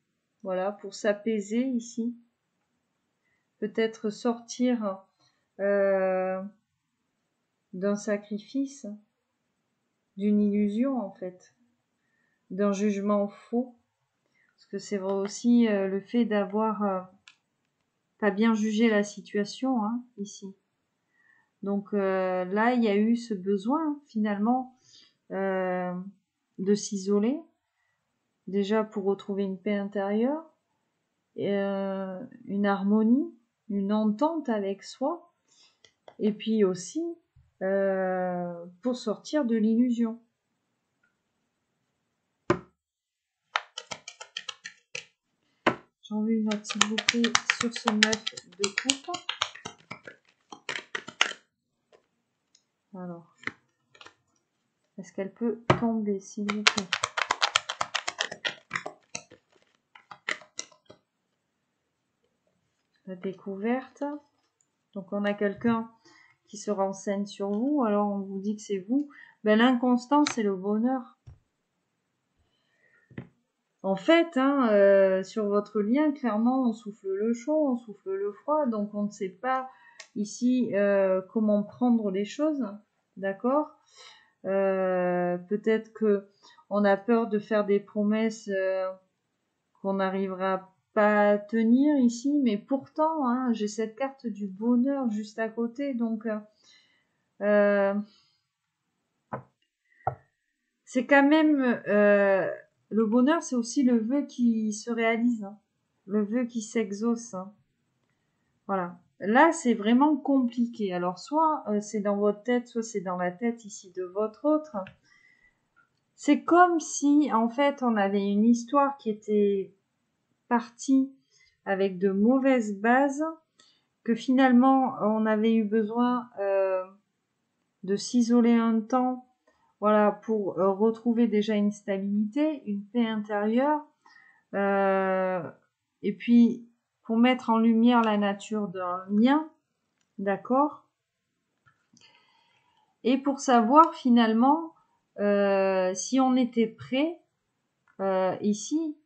Voilà, pour s'apaiser ici. Peut-être sortir d'un sacrifice, d'une illusion, en fait, d'un jugement faux. Parce que c'est vrai aussi le fait d'avoir pas bien jugé la situation, hein, ici. Donc là, il y a eu ce besoin, finalement, de s'isoler, déjà pour retrouver une paix intérieure, une harmonie, une entente avec soi, et puis aussi pour sortir de l'illusion. J'en veux une autre, s'il vous plaît, sur ce 9 de coupe. Alors, est-ce qu'elle peut tomber, s'il vous plaît? La découverte. Donc, on a quelqu'un qui se renseigne sur vous, alors on vous dit que c'est vous. Ben, l'inconstance, c'est le bonheur. En fait, hein, sur votre lien, clairement, on souffle le chaud, on souffle le froid, donc on ne sait pas ici comment prendre les choses, d'accord? Peut-être que on a peur de faire des promesses qu'on n'arrivera pas à tenir ici, mais pourtant, hein, j'ai cette carte du bonheur juste à côté, donc c'est quand même le bonheur, c'est aussi le vœu qui se réalise, hein, le vœu qui s'exauce, hein. Voilà. Là, c'est vraiment compliqué. Alors, soit c'est dans votre tête, soit c'est dans la tête ici de votre autre. C'est comme si, en fait, on avait une histoire qui était partie avec de mauvaises bases, que finalement, on avait eu besoin de s'isoler un temps, voilà, pour retrouver déjà une stabilité, une paix intérieure, et puis pour mettre en lumière la nature d'un lien, d'accord? Et pour savoir finalement si on était prêt ici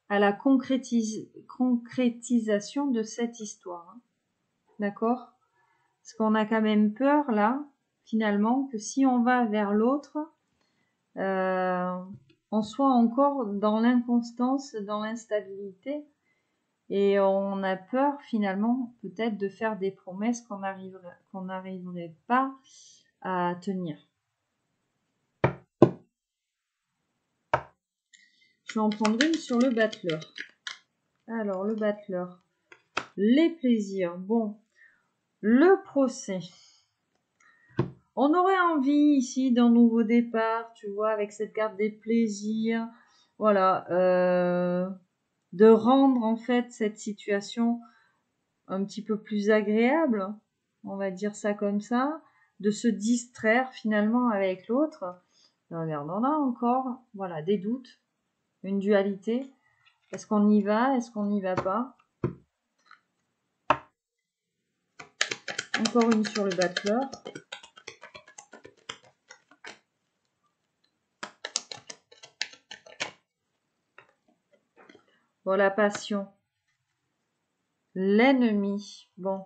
à la concrétisation de cette histoire, hein. D'accord? Parce qu'on a quand même peur là, finalement, que si on va vers l'autre, on soit encore dans l'inconstance, dans l'instabilité, et on a peur finalement peut-être de faire des promesses qu'on n'arriverait pas à tenir. Je vais en prendre une sur le battleur. Alors, le battleur. Les plaisirs. Bon, le procès. On aurait envie ici d'un nouveau départ, tu vois, avec cette carte des plaisirs. Voilà, de rendre en fait cette situation un petit peu plus agréable, on va dire ça comme ça, de se distraire finalement avec l'autre. Regarde, on a encore, voilà, des doutes, une dualité. Est-ce qu'on y va? Est-ce qu'on n'y va pas? Encore une sur le battleur. Bon, la passion. L'ennemi. Bon.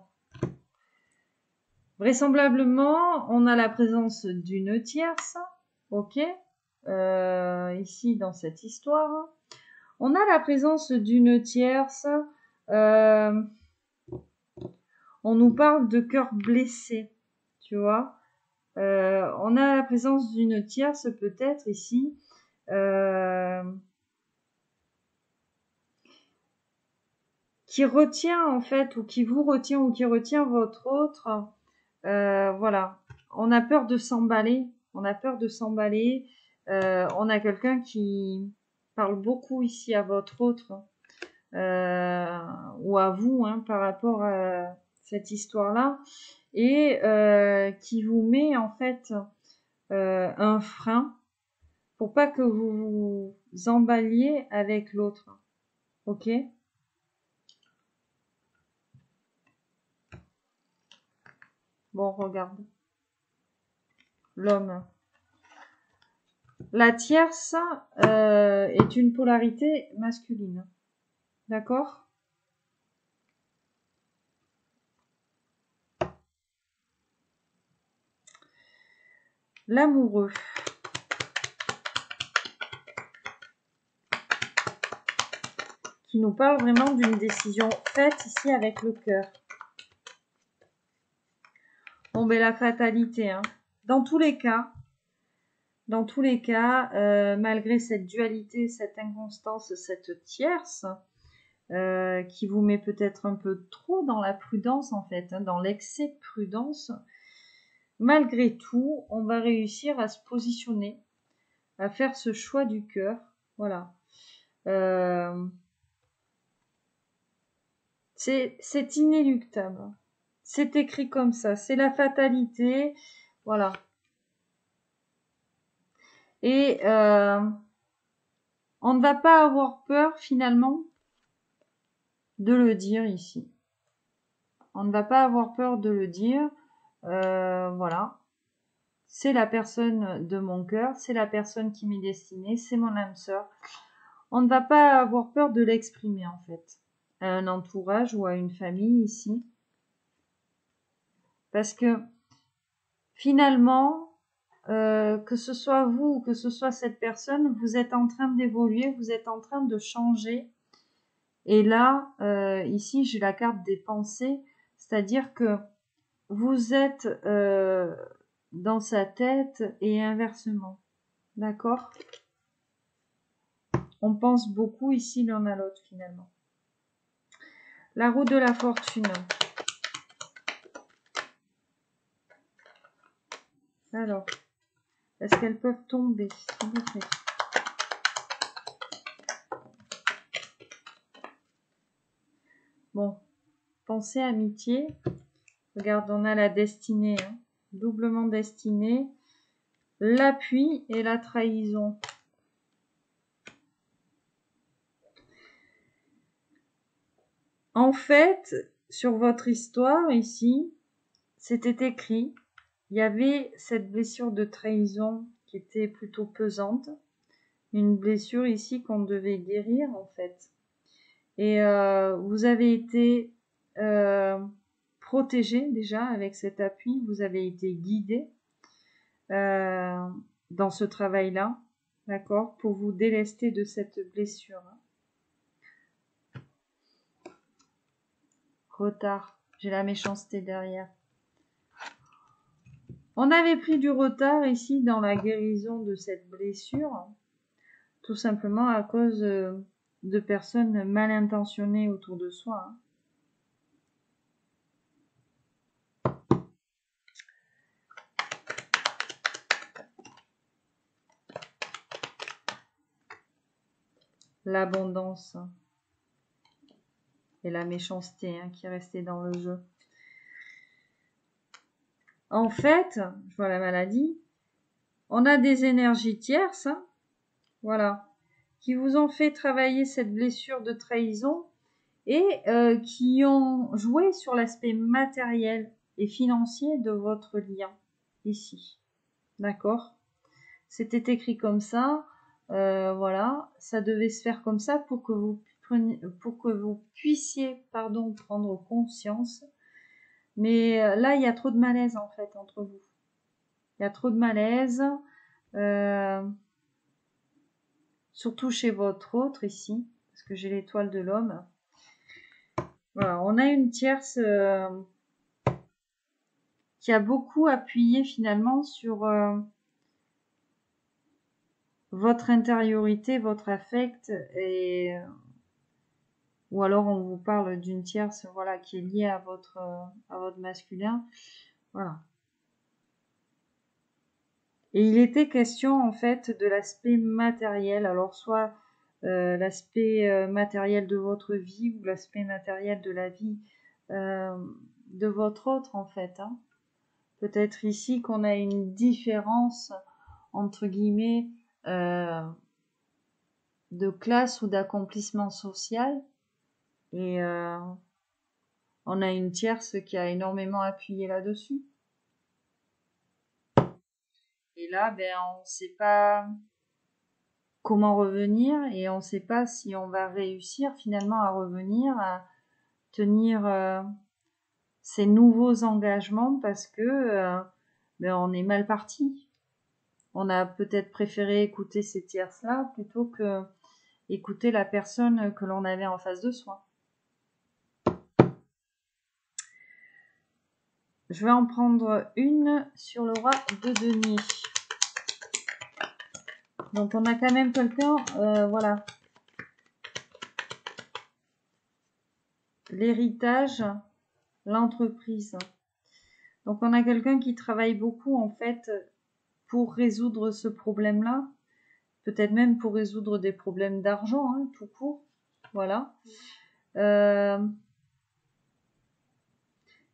Vraisemblablement, on a la présence d'une tierce. Ok. Ici, dans cette histoire. On a la présence d'une tierce. On nous parle de cœur blessé. Tu vois. On a la présence d'une tierce peut-être ici. Qui retient en fait, ou qui vous retient, ou qui retient votre autre. Voilà. On a peur de s'emballer. On a peur de s'emballer. On a quelqu'un qui parle beaucoup ici à votre autre. Ou à vous, hein, par rapport à cette histoire-là. Et qui vous met en fait un frein pour pas que vous vous emballiez avec l'autre. Ok? Bon, regarde. L'homme. La tierce est une polarité masculine. D'accord? L'amoureux. Qui nous parle vraiment d'une décision faite ici avec le cœur. Bon, ben la fatalité. Hein. Dans tous les cas, malgré cette dualité, cette inconstance, cette tierce, qui vous met peut-être un peu trop dans la prudence en fait, hein, dans l'excès de prudence, malgré tout, on va réussir à se positionner, à faire ce choix du cœur. Voilà. C'est inéluctable. C'est écrit comme ça. C'est la fatalité. Voilà. Et on ne va pas avoir peur finalement de le dire ici. On ne va pas avoir peur de le dire. Voilà. C'est la personne de mon cœur. C'est la personne qui m'est destinée. C'est mon âme sœur. On ne va pas avoir peur de l'exprimer en fait. À un entourage ou à une famille ici. Parce que finalement, que ce soit vous ou que ce soit cette personne, vous êtes en train d'évoluer, vous êtes en train de changer. Et là, ici, j'ai la carte des pensées, c'est-à-dire que vous êtes dans sa tête et inversement. D'accord? On pense beaucoup ici l'un à l'autre finalement. La roue de la fortune. Alors, est-ce qu'elles peuvent tomber? Bon, pensée, amitié. Regarde, on a la destinée, hein. Doublement destinée. L'appui et la trahison. En fait, sur votre histoire ici, c'était écrit, il y avait cette blessure de trahison qui était plutôt pesante. Une blessure ici qu'on devait guérir en fait. Et vous avez été protégé déjà avec cet appui, vous avez été guidé dans ce travail-là, d'accord, pour vous délester de cette blessure. Retard, j'ai la méchanceté derrière. On avait pris du retard ici dans la guérison de cette blessure, tout simplement à cause de personnes mal intentionnées autour de soi. l'abondance et la méchanceté hein, qui est restée dans le jeu. En fait, je vois la maladie, on a des énergies tierces, hein, voilà, qui vous ont fait travailler cette blessure de trahison et qui ont joué sur l'aspect matériel et financier de votre lien, ici. D'accord? C'était écrit comme ça, voilà, ça devait se faire comme ça pour que vous puissiez, prendre conscience. Mais là, il y a trop de malaise en fait entre vous. Il y a trop de malaise, surtout chez votre autre ici, parce que j'ai l'étoile de l'homme. Voilà, on a une tierce qui a beaucoup appuyé finalement sur votre intériorité, votre affect, et ou alors on vous parle d'une tierce, voilà, qui est liée à votre masculin, voilà. Et il était question en fait de l'aspect matériel, alors soit l'aspect matériel de votre vie ou l'aspect matériel de la vie de votre autre en fait. Hein. Peut-être ici qu'on a une différence entre guillemets de classe ou d'accomplissement social et on a une tierce qui a énormément appuyé là-dessus. Et là, ben, on ne sait pas comment revenir et on ne sait pas si on va réussir finalement à revenir, à tenir ces nouveaux engagements parce que ben, on est mal parti. On a peut-être préféré écouter ces tierces-là plutôt que écouter la personne que l'on avait en face de soi. Je vais en prendre une sur le roi de denier. Donc on a quand même quelqu'un, voilà. L'héritage, l'entreprise. Donc on a quelqu'un qui travaille beaucoup en fait pour résoudre ce problème-là. Peut-être même pour résoudre des problèmes d'argent, hein, tout court. Voilà.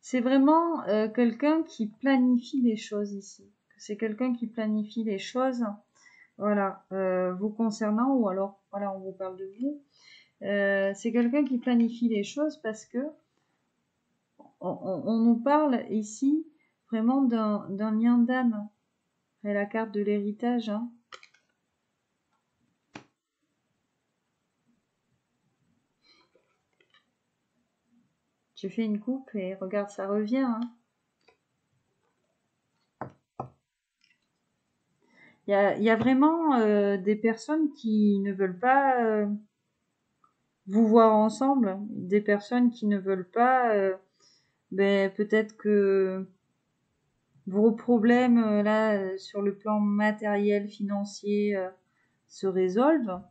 C'est vraiment quelqu'un qui planifie les choses ici. C'est quelqu'un qui planifie les choses, voilà, vous concernant, ou alors, voilà, on vous parle de vous. C'est quelqu'un qui planifie les choses parce que on nous parle ici vraiment d'un lien d'âme. Et la carte de l'héritage, hein. J'ai fait une coupe et regarde, ça revient, hein. Il y a vraiment des personnes qui ne veulent pas vous voir ensemble, des personnes qui ne veulent pas, ben, peut-être que vos problèmes là sur le plan matériel, financier se résolvent.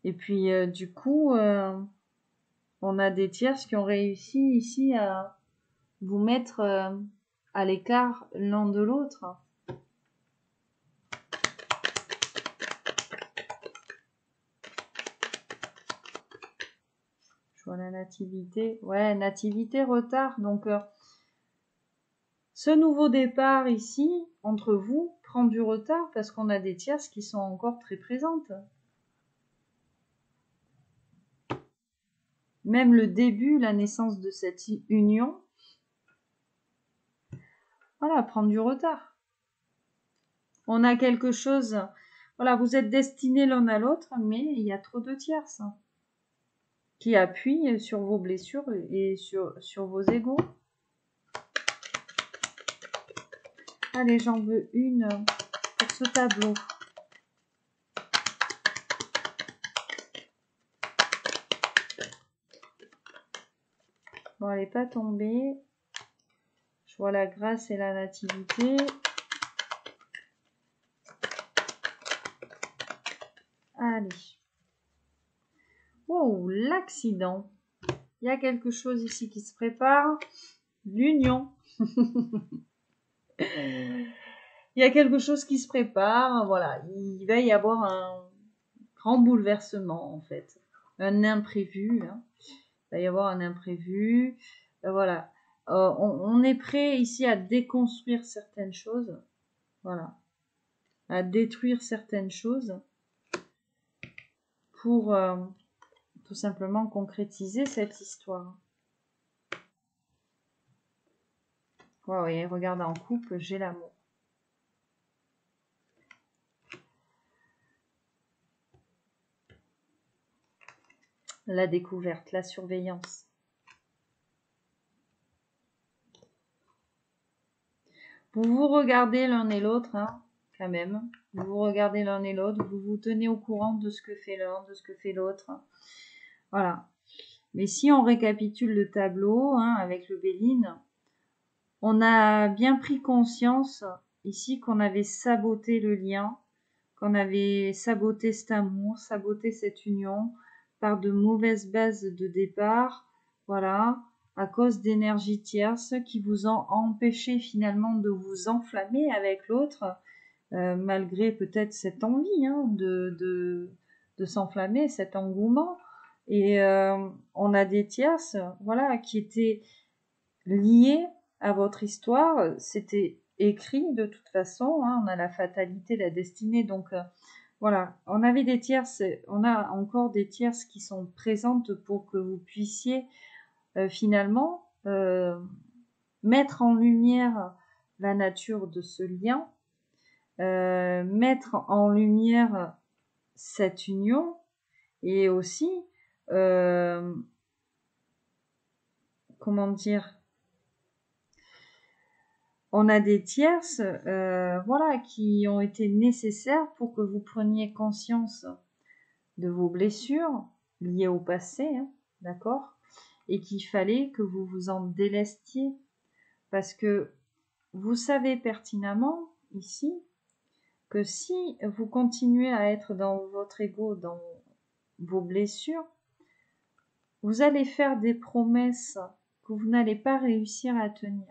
Et puis du coup, on a des tierces qui ont réussi ici à vous mettre à l'écart l'un de l'autre. Je vois la nativité. Ouais, nativité, retard. Donc, ce nouveau départ ici, entre vous, prend du retard parce qu'on a des tierces qui sont encore très présentes. Même le début, la naissance de cette union, voilà, prend du retard. On a quelque chose, voilà, vous êtes destinés l'un à l'autre, mais il y a trop de tierces qui appuient sur vos blessures et sur vos égos. Allez, j'en veux une pour ce tableau. Bon, elle n'est pas tombée. Je vois la grâce et la nativité. Allez. Oh, l'accident. Il y a quelque chose ici qui se prépare. L'union. Il y a quelque chose qui se prépare. Voilà, il va y avoir un grand bouleversement en fait. Un imprévu. Hein. Il va y avoir un imprévu. Voilà. On est prêt ici à déconstruire certaines choses. Voilà. À détruire certaines choses pour tout simplement concrétiser cette histoire. Wow, et regarde, en couple, j'ai l'amour. La découverte, la surveillance. Vous vous regardez l'un et l'autre, hein, quand même. Vous vous regardez l'un et l'autre, vous vous tenez au courant de ce que fait l'un, de ce que fait l'autre. Voilà. Mais si on récapitule le tableau, hein, avec le Béline, on a bien pris conscience ici qu'on avait saboté le lien, qu'on avait saboté cet amour, saboté cette union par de mauvaises bases de départ, voilà, à cause d'énergies tierces qui vous ont empêché finalement de vous enflammer avec l'autre, malgré peut-être cette envie hein, de s'enflammer, cet engouement. Et on a des tierces, voilà, qui étaient liées à votre histoire. C'était écrit de toute façon. Hein, on a la fatalité, la destinée. Donc voilà, on avait des tierces, on a encore des tierces qui sont présentes pour que vous puissiez finalement mettre en lumière la nature de ce lien, mettre en lumière cette union et aussi comment dire, on a des tierces voilà, qui ont été nécessaires pour que vous preniez conscience de vos blessures liées au passé, hein, d'accord, et qu'il fallait que vous vous en délestiez parce que vous savez pertinemment ici que si vous continuez à être dans votre ego, dans vos blessures, vous allez faire des promesses que vous n'allez pas réussir à tenir.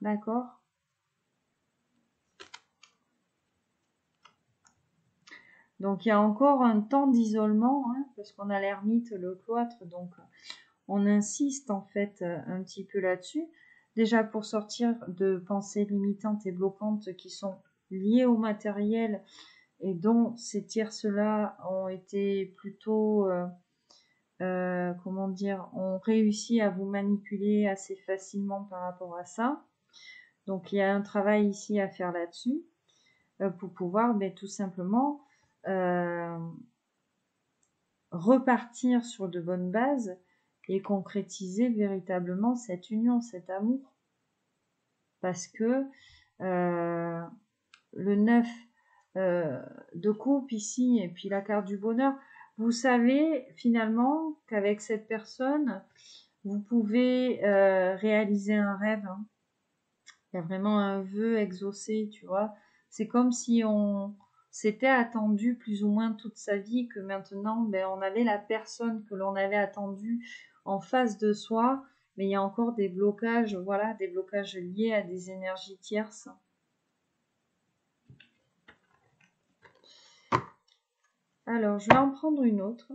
D'accord ? Donc il y a encore un temps d'isolement, hein, parce qu'on a l'ermite, le cloître, donc on insiste en fait un petit peu là-dessus. Déjà pour sortir de pensées limitantes et bloquantes qui sont liées au matériel et dont ces tierces-là ont été plutôt, comment dire, ont réussi à vous manipuler assez facilement par rapport à ça. Donc il y a un travail ici à faire là-dessus pour pouvoir tout simplement repartir sur de bonnes bases et concrétiser véritablement cette union, cet amour. Parce que le 9 de coupe ici et puis la carte du bonheur, vous savez finalement qu'avec cette personne, vous pouvez réaliser un rêve. Hein. Il y a vraiment un vœu exaucé, tu vois. C'est comme si on s'était attendu plus ou moins toute sa vie, que maintenant, on avait la personne que l'on avait attendue en face de soi, mais il y a encore des blocages, voilà, des blocages liés à des énergies tierces. Alors, je vais en prendre une autre,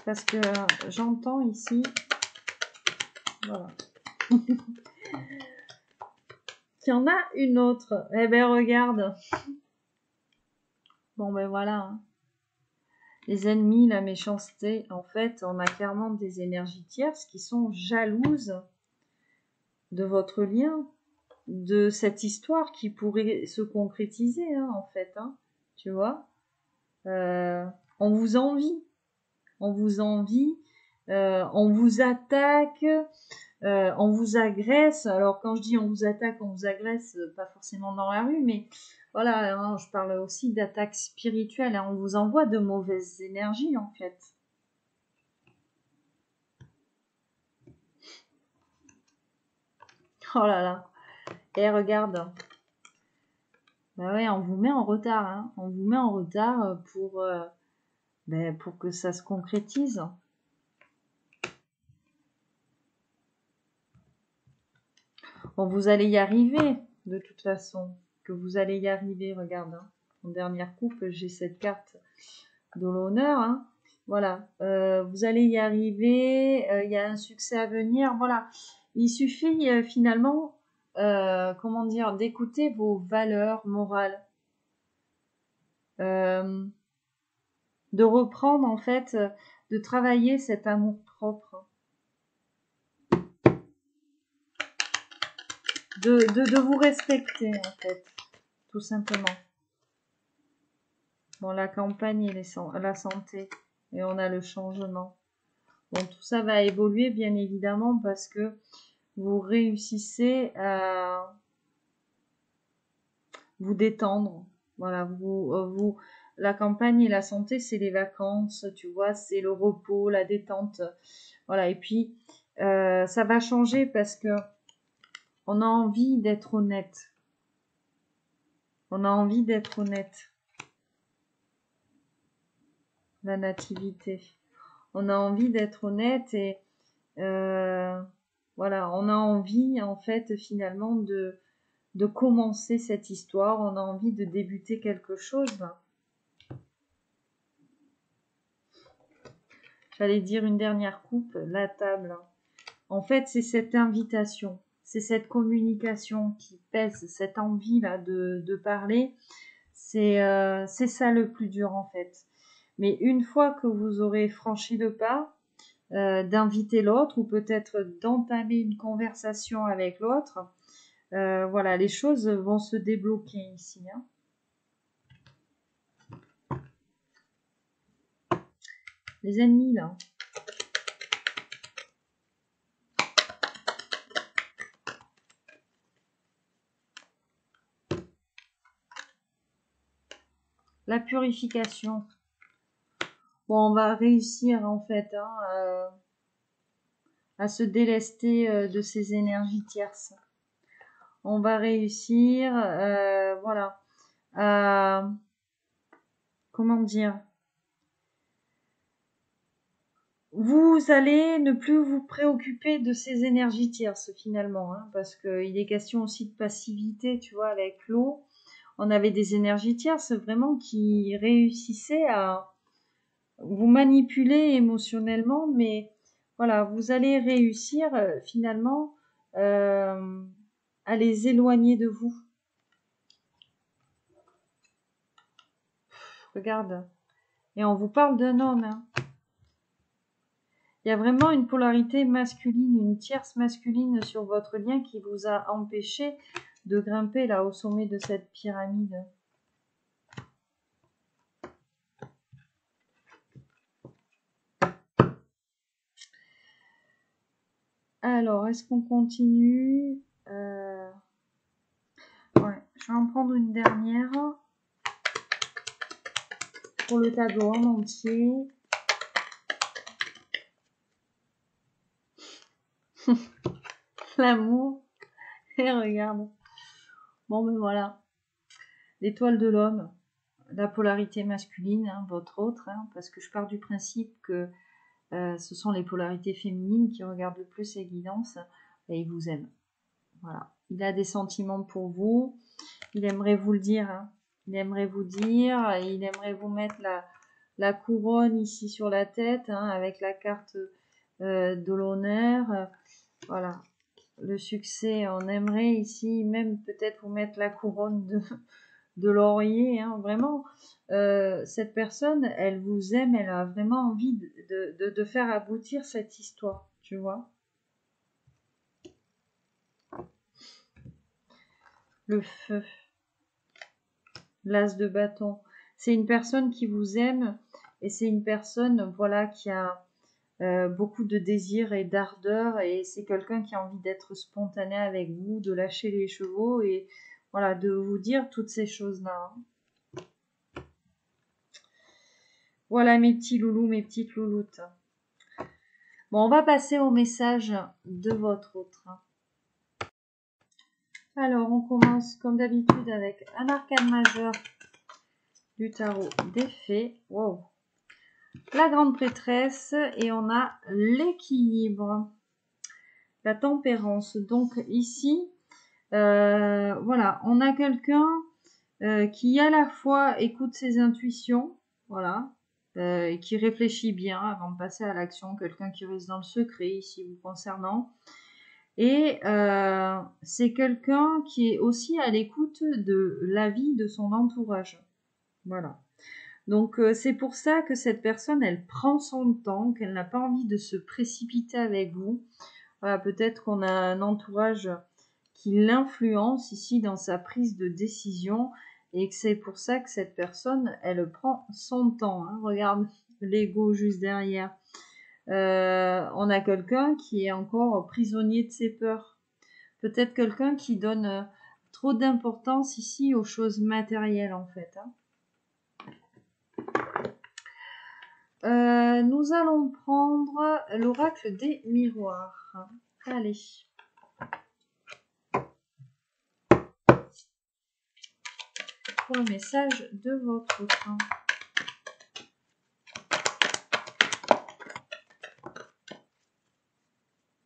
parce que j'entends ici, voilà. Il y en a une autre, eh ben regarde. Bon ben voilà, hein. Les ennemis, la méchanceté, en fait, on a clairement des énergies tierces qui sont jalouses de votre lien, de cette histoire qui pourrait se concrétiser, hein, en fait, hein, tu vois. On vous envie, on vous envie, on vous attaque, on vous agresse. Alors quand je dis on vous attaque, on vous agresse, pas forcément dans la rue, mais voilà, hein, je parle aussi d'attaque spirituelle. Hein, on vous envoie de mauvaises énergies en fait. Oh là là. Et regarde. Bah ouais, on vous met en retard. Hein. On vous met en retard pour que ça se concrétise. Bon, vous allez y arriver, de toute façon. Que vous allez y arriver, regarde. Hein. En dernière coupe, j'ai cette carte de l'honneur, hein. Voilà, vous allez y arriver, il y a un succès à venir, voilà. Il suffit finalement, comment dire, d'écouter vos valeurs morales, de reprendre en fait, de travailler cet amour propre, de vous respecter en fait, tout simplement. Bon, la campagne et la santé, et on a le changement. Bon, tout ça va évoluer bien évidemment parce que vous réussissez à vous détendre. Voilà, la campagne et la santé, c'est les vacances, tu vois, c'est le repos, la détente. Voilà, et puis ça va changer parce que on a envie d'être honnête. On a envie d'être honnête. La nativité. On a envie d'être honnête et voilà, on a envie en fait finalement de commencer cette histoire, on a envie de débuter quelque chose. J'allais dire une dernière coupe, la table. En fait, c'est cette invitation, c'est cette communication qui pèse, cette envie-là de parler. C'est ça le plus dur en fait. Mais une fois que vous aurez franchi le pas, d'inviter l'autre ou peut-être d'entamer une conversation avec l'autre, voilà, les choses vont se débloquer ici, hein. Les ennemis là. La purification. Bon, on va réussir en fait hein, à se délester de ces énergies tierces. On va réussir, voilà, à, comment dire, vous allez ne plus vous préoccuper de ces énergies tierces finalement, hein, parce qu'il est question aussi de passivité, tu vois, avec l'eau. On avait des énergies tierces vraiment qui réussissaient à vous manipuler émotionnellement, mais voilà, vous allez réussir finalement à les éloigner de vous. Regarde, et on vous parle d'un homme, hein. Il y a vraiment une polarité masculine, une tierce masculine sur votre lien qui vous a empêché de grimper là au sommet de cette pyramide. Alors, est-ce qu'on continue ouais, je vais en prendre une dernière pour le tableau en entier. L'amour. Et regarde. Bon, ben voilà. L'étoile de l'homme. La polarité masculine, hein, votre autre. Hein, parce que je pars du principe que ce sont les polarités féminines qui regardent le plus ses guidances. Et il vous aime. Voilà. Il a des sentiments pour vous. Il aimerait vous le dire. Hein. Il aimerait vous dire. Il aimerait vous mettre la couronne ici sur la tête. Hein, avec la carte de l'honneur. Voilà. Le succès, on aimerait ici même peut-être vous mettre la couronne de laurier, hein, vraiment. Cette personne, elle vous aime, elle a vraiment envie de faire aboutir cette histoire, tu vois. Le feu, l'as de bâton. C'est une personne qui vous aime et c'est une personne, voilà, qui a beaucoup de désir et d'ardeur et c'est quelqu'un qui a envie d'être spontané avec vous, de lâcher les chevaux et voilà, de vous dire toutes ces choses-là. Voilà mes petits loulous, mes petites louloutes. Bon, on va passer au message de votre autre. Alors, on commence comme d'habitude avec un arcane majeur du tarot des fées. Wow. La grande prêtresse et on a l'équilibre. La tempérance. Donc ici, voilà, on a quelqu'un qui à la fois écoute ses intuitions, voilà, et qui réfléchit bien avant de passer à l'action, quelqu'un qui reste dans le secret ici vous concernant. Et c'est quelqu'un qui est aussi à l'écoute de l'avis de son entourage. Voilà. Donc c'est pour ça que cette personne, elle prend son temps, qu'elle n'a pas envie de se précipiter avec vous. Voilà, peut-être qu'on a un entourage qui l'influence ici dans sa prise de décision et que c'est pour ça que cette personne, elle prend son temps. Hein. Regarde l'ego juste derrière. On a quelqu'un qui est encore prisonnier de ses peurs. Peut-être quelqu'un qui donne trop d'importance ici aux choses matérielles en fait. Hein. Nous allons prendre l'oracle des miroirs. Allez. Pour le message de votre temps.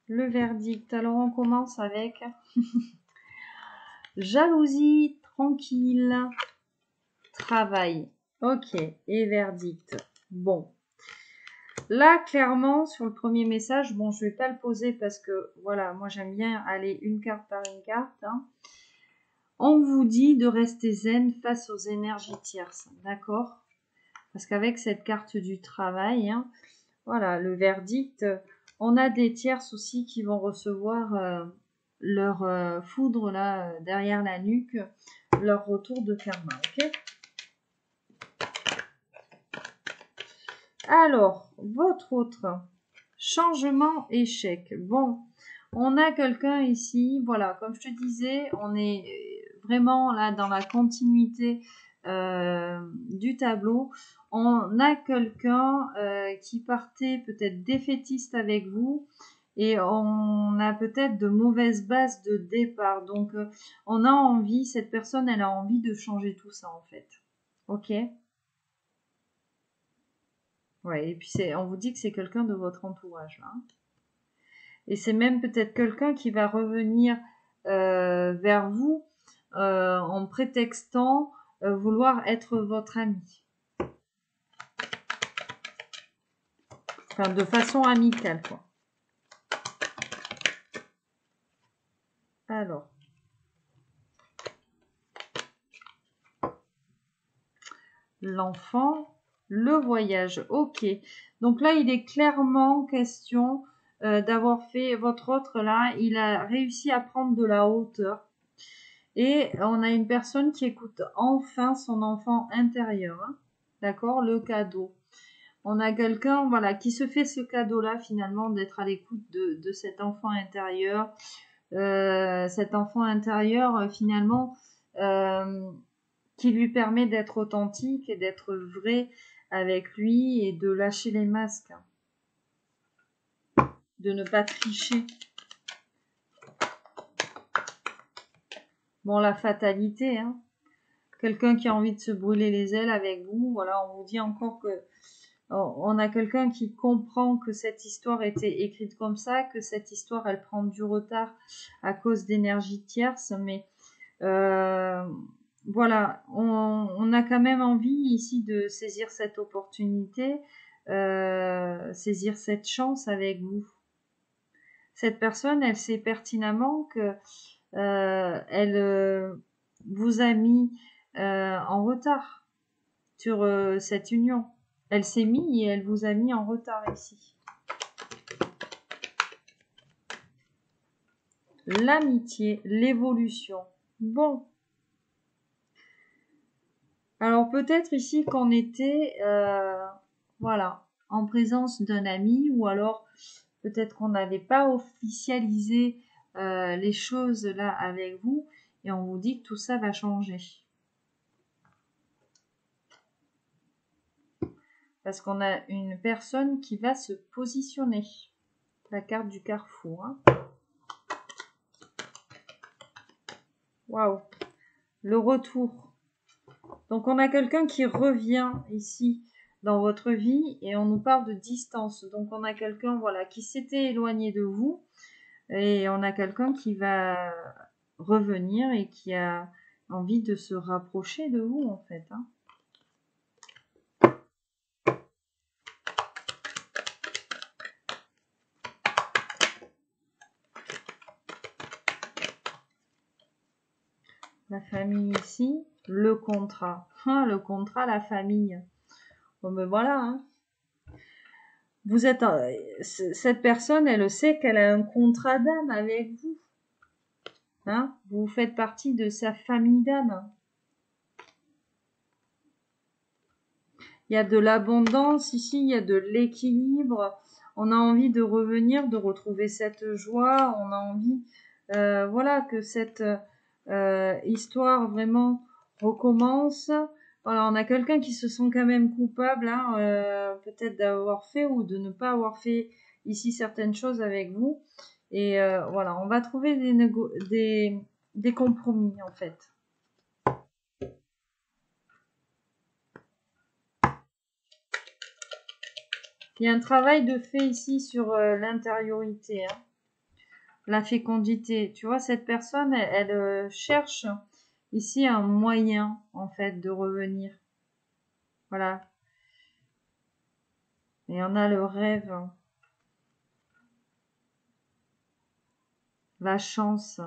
Le verdict. Alors on commence avec jalousie tranquille, travail. Ok, et verdict. Bon. Là, clairement, sur le premier message, bon, je vais pas le poser parce que, voilà, moi j'aime bien aller une carte par une carte. Hein. On vous dit de rester zen face aux énergies tierces, d'accord? Parce qu'avec cette carte du travail, hein, voilà, le verdict, on a des tierces aussi qui vont recevoir leur foudre là derrière la nuque, leur retour de karma, ok? Alors, votre autre changement échec. Bon, on a quelqu'un ici, voilà, comme je te disais, on est vraiment là dans la continuité du tableau. On a quelqu'un qui partait peut-être défaitiste avec vous et on a peut-être de mauvaises bases de départ. Donc, on a envie, cette personne, elle a envie de changer tout ça en fait. Ok? Ouais, et puis on vous dit que c'est quelqu'un de votre entourage là. Hein. Et c'est même peut-être quelqu'un qui va revenir vers vous en prétextant vouloir être votre ami. Enfin, de façon amicale, quoi. Alors. L'enfant, le voyage. Ok. Donc là, il est clairement question d'avoir fait votre autre là. Il a réussi à prendre de la hauteur. Et on a une personne qui écoute enfin son enfant intérieur. Hein. D'accord? Le cadeau. On a quelqu'un voilà, qui se fait ce cadeau-là finalement d'être à l'écoute de cet enfant intérieur. Cet enfant intérieur finalement qui lui permet d'être authentique et d'être vrai avec lui et de lâcher les masques. De ne pas tricher. Bon, la fatalité, hein. Quelqu'un qui a envie de se brûler les ailes avec vous, voilà, on vous dit encore que on a quelqu'un qui comprend que cette histoire était écrite comme ça, que cette histoire, elle prend du retard à cause d'énergie tierce, mais voilà, on a quand même envie ici de saisir cette opportunité, saisir cette chance avec vous. Cette personne, elle sait pertinemment que elle vous a mis en retard sur cette union. Elle s'est mise et elle vous a mis en retard ici. L'amitié, l'évolution. Bon. Alors peut-être ici qu'on était voilà, en présence d'un ami ou alors peut-être qu'on n'avait pas officialisé les choses là avec vous et on vous dit que tout ça va changer. Parce qu'on a une personne qui va se positionner. La carte du carrefour. Hein. Waouh. Le retour. Donc on a quelqu'un qui revient ici dans votre vie et on nous parle de distance. Donc on a quelqu'un voilà, qui s'était éloigné de vous et on a quelqu'un qui va revenir et qui a envie de se rapprocher de vous en fait. Hein. La famille ici, le contrat. Ah, le contrat, la famille. Bon, ben voilà. Hein. Vous êtes, cette personne, elle sait qu'elle a un contrat d'âme avec vous. Hein. Vous faites partie de sa famille d'âme. Il y a de l'abondance ici, il y a de l'équilibre. On a envie de revenir, de retrouver cette joie. On a envie, voilà, que cette histoire vraiment recommence. Voilà, on a quelqu'un qui se sent quand même coupable, hein, peut-être d'avoir fait ou de ne pas avoir fait ici certaines choses avec vous. Et voilà, on va trouver des compromis en fait. Il y a un travail de fait ici sur l'intériorité, hein, la fécondité. Tu vois, cette personne, elle cherche ici un moyen, en fait, de revenir. Voilà. Et on a le rêve, la chance.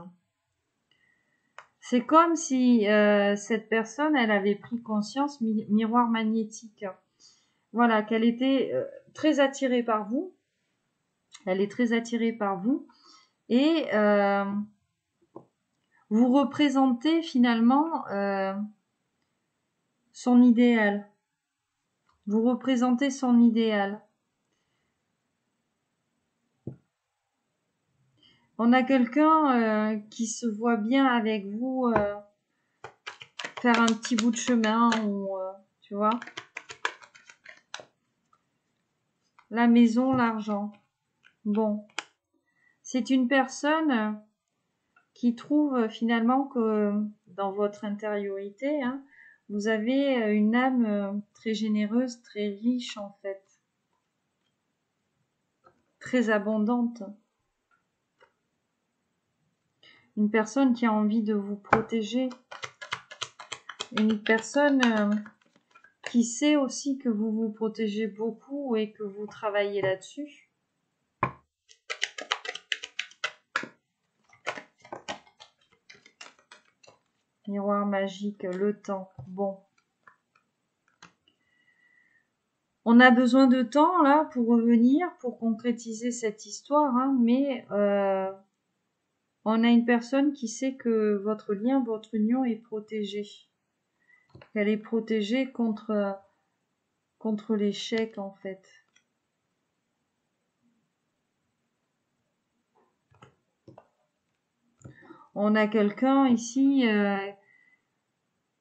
C'est comme si cette personne, elle avait pris conscience, miroir magnétique. Voilà, qu'elle était très attirée par vous. Elle est très attirée par vous. Et vous représentez finalement son idéal. Vous représentez son idéal. On a quelqu'un qui se voit bien avec vous faire un petit bout de chemin ou tu vois. La maison, l'argent. Bon, c'est une personne qui trouve finalement que dans votre intériorité, hein, vous avez une âme très généreuse, très riche en fait, très abondante. Une personne qui a envie de vous protéger. Une personne qui sait aussi que vous vous protégez beaucoup et que vous travaillez là-dessus. Miroir magique, le temps. Bon. On a besoin de temps là pour revenir, pour concrétiser cette histoire, hein, mais on a une personne qui sait que votre lien, votre union est protégée. Elle est protégée contre l'échec en fait. On a quelqu'un ici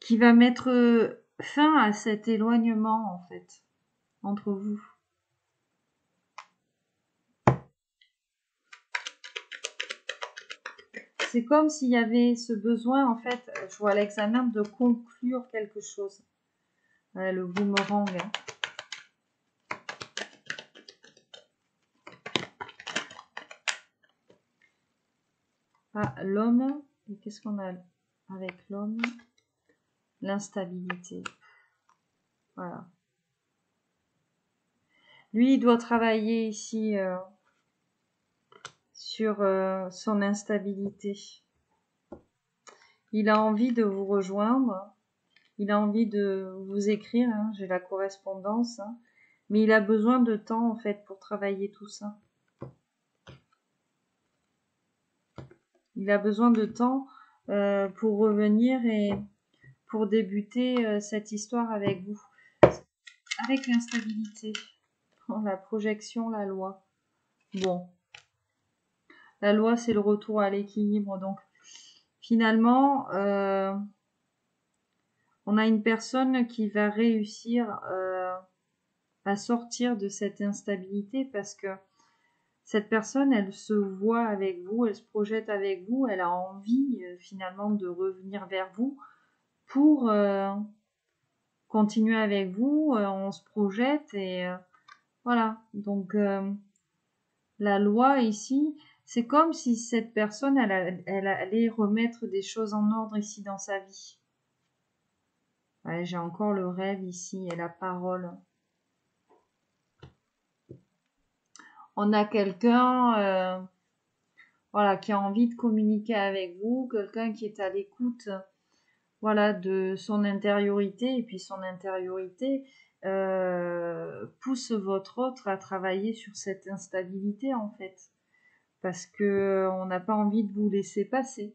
qui va mettre fin à cet éloignement en fait entre vous. C'est comme s'il y avait ce besoin, en fait, je vois l'examen, de conclure quelque chose. Ouais, le boomerang. Hein. Ah, l'homme. Et qu'est-ce qu'on a avec l'homme? L'instabilité. Voilà. Lui, il doit travailler ici sur son instabilité. Il a envie de vous rejoindre. Il a envie de vous écrire. Hein, j'ai la correspondance. Hein, mais il a besoin de temps, en fait, pour travailler tout ça. Il a besoin de temps pour revenir et pour débuter cette histoire avec vous. Avec l'instabilité, la projection, la loi. Bon, la loi, c'est le retour à l'équilibre. Donc, finalement, on a une personne qui va réussir à sortir de cette instabilité parce que cette personne, elle se voit avec vous, elle se projette avec vous, elle a envie finalement de revenir vers vous pour continuer avec vous, on se projette et voilà. Donc la loi ici, c'est comme si cette personne, elle allait remettre des choses en ordre ici dans sa vie. Ouais, j'ai encore le rêve ici et la parole. On a quelqu'un voilà, qui a envie de communiquer avec vous, quelqu'un qui est à l'écoute voilà, de son intériorité, et puis son intériorité pousse votre autre à travailler sur cette instabilité en fait, parce que on n'a pas envie de vous laisser passer.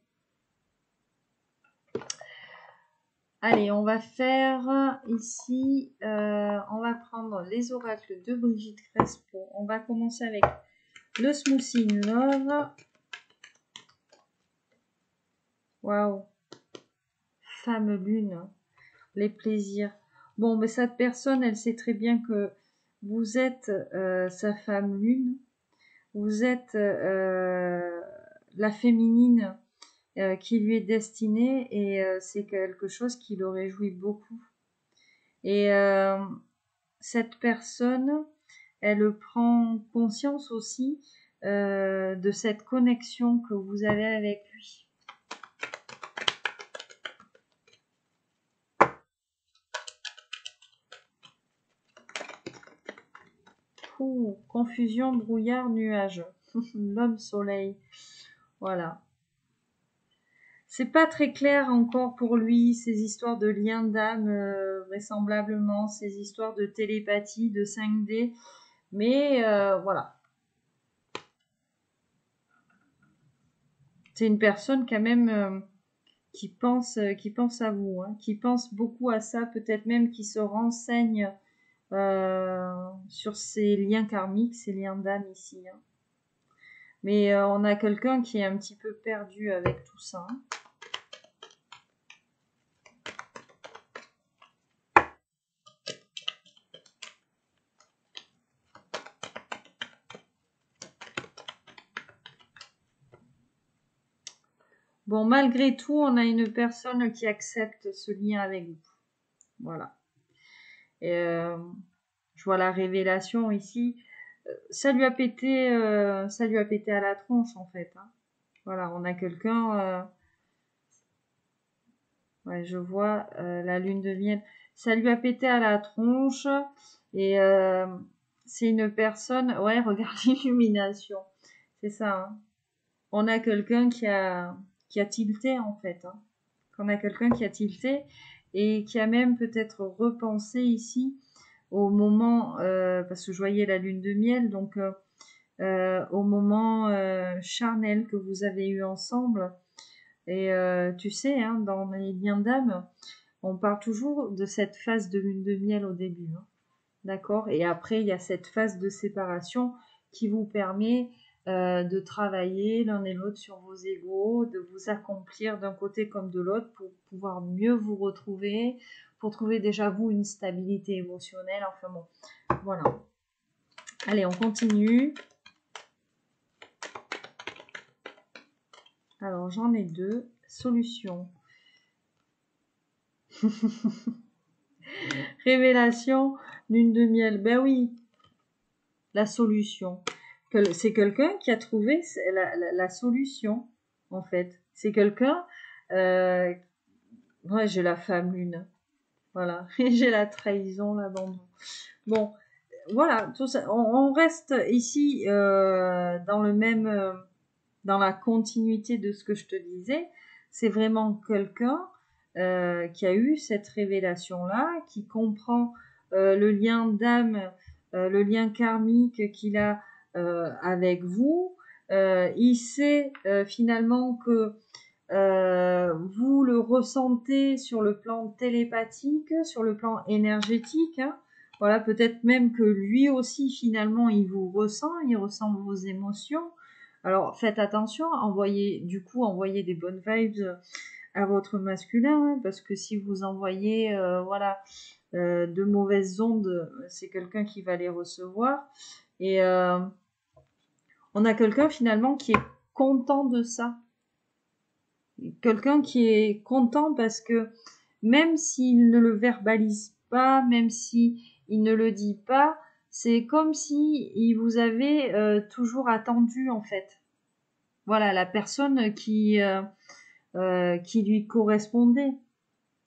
Allez, on va faire ici, on va prendre les oracles de Brigitte Crespo. On va commencer avec le Smoothie in Love. Waouh, femme lune, les plaisirs. Bon, mais cette personne, elle sait très bien que vous êtes sa femme lune. Vous êtes la féminine qui lui est destinée, et c'est quelque chose qui le réjouit beaucoup. Et cette personne, elle prend conscience aussi de cette connexion que vous avez avec lui. Ouh, confusion, brouillard, nuage. L'homme soleil. Voilà. C'est pas très clair encore pour lui, ces histoires de liens d'âme, vraisemblablement, ces histoires de télépathie, de 5D. Mais voilà. C'est une personne quand même qui pense à vous, hein, qui pense beaucoup à ça, peut-être même qui se renseigne sur ces liens karmiques, ces liens d'âme ici. Hein. Mais on a quelqu'un qui est un petit peu perdu avec tout ça. Hein. Bon, malgré tout, on a une personne qui accepte ce lien avec vous. Voilà. Et je vois la révélation ici. Ça lui a pété à la tronche en fait. Hein. Voilà, on a quelqu'un. Ouais, je vois la lune de miel. Ça lui a pété à la tronche, et c'est une personne. Ouais, regarde l'illumination. C'est ça. Hein. On a quelqu'un qui a tilté en fait. Hein. On a quelqu'un qui a tilté et qui a même peut-être repensé ici au moment, parce que je voyais la lune de miel, donc au moment charnel que vous avez eu ensemble. Et tu sais, hein, dans les liens d'âme, on parle toujours de cette phase de lune de miel au début. Hein, d'accord? Et après, il y a cette phase de séparation qui vous permet de travailler l'un et l'autre sur vos égos, de vous accomplir d'un côté comme de l'autre pour pouvoir mieux vous retrouver, pour trouver déjà vous une stabilité émotionnelle. Enfin bon, voilà. Allez, on continue. Alors, j'en ai deux. Solution. Révélation, lune de miel. Ben oui, la solution. C'est quelqu'un qui a trouvé la solution, en fait. C'est quelqu'un... ouais, j'ai la femme lune. Voilà. J'ai la trahison, l'abandon. Bon, voilà. Tout ça. On reste ici dans le même... dans la continuité de ce que je te disais. C'est vraiment quelqu'un qui a eu cette révélation-là, qui comprend le lien d'âme, le lien karmique qu'il a avec vous. Il sait finalement que vous le ressentez sur le plan télépathique, sur le plan énergétique. Hein. Voilà, peut-être même que lui aussi, finalement, il vous ressent, il ressent vos émotions. Alors, faites attention, envoyez des bonnes vibes à votre masculin, hein, parce que si vous envoyez de mauvaises ondes, c'est quelqu'un qui va les recevoir. Et on a quelqu'un finalement qui est content de ça. Quelqu'un qui est content parce que même s'il ne le verbalise pas, même s'il ne le dit pas, c'est comme si il vous avait toujours attendu en fait. Voilà, la personne qui lui correspondait.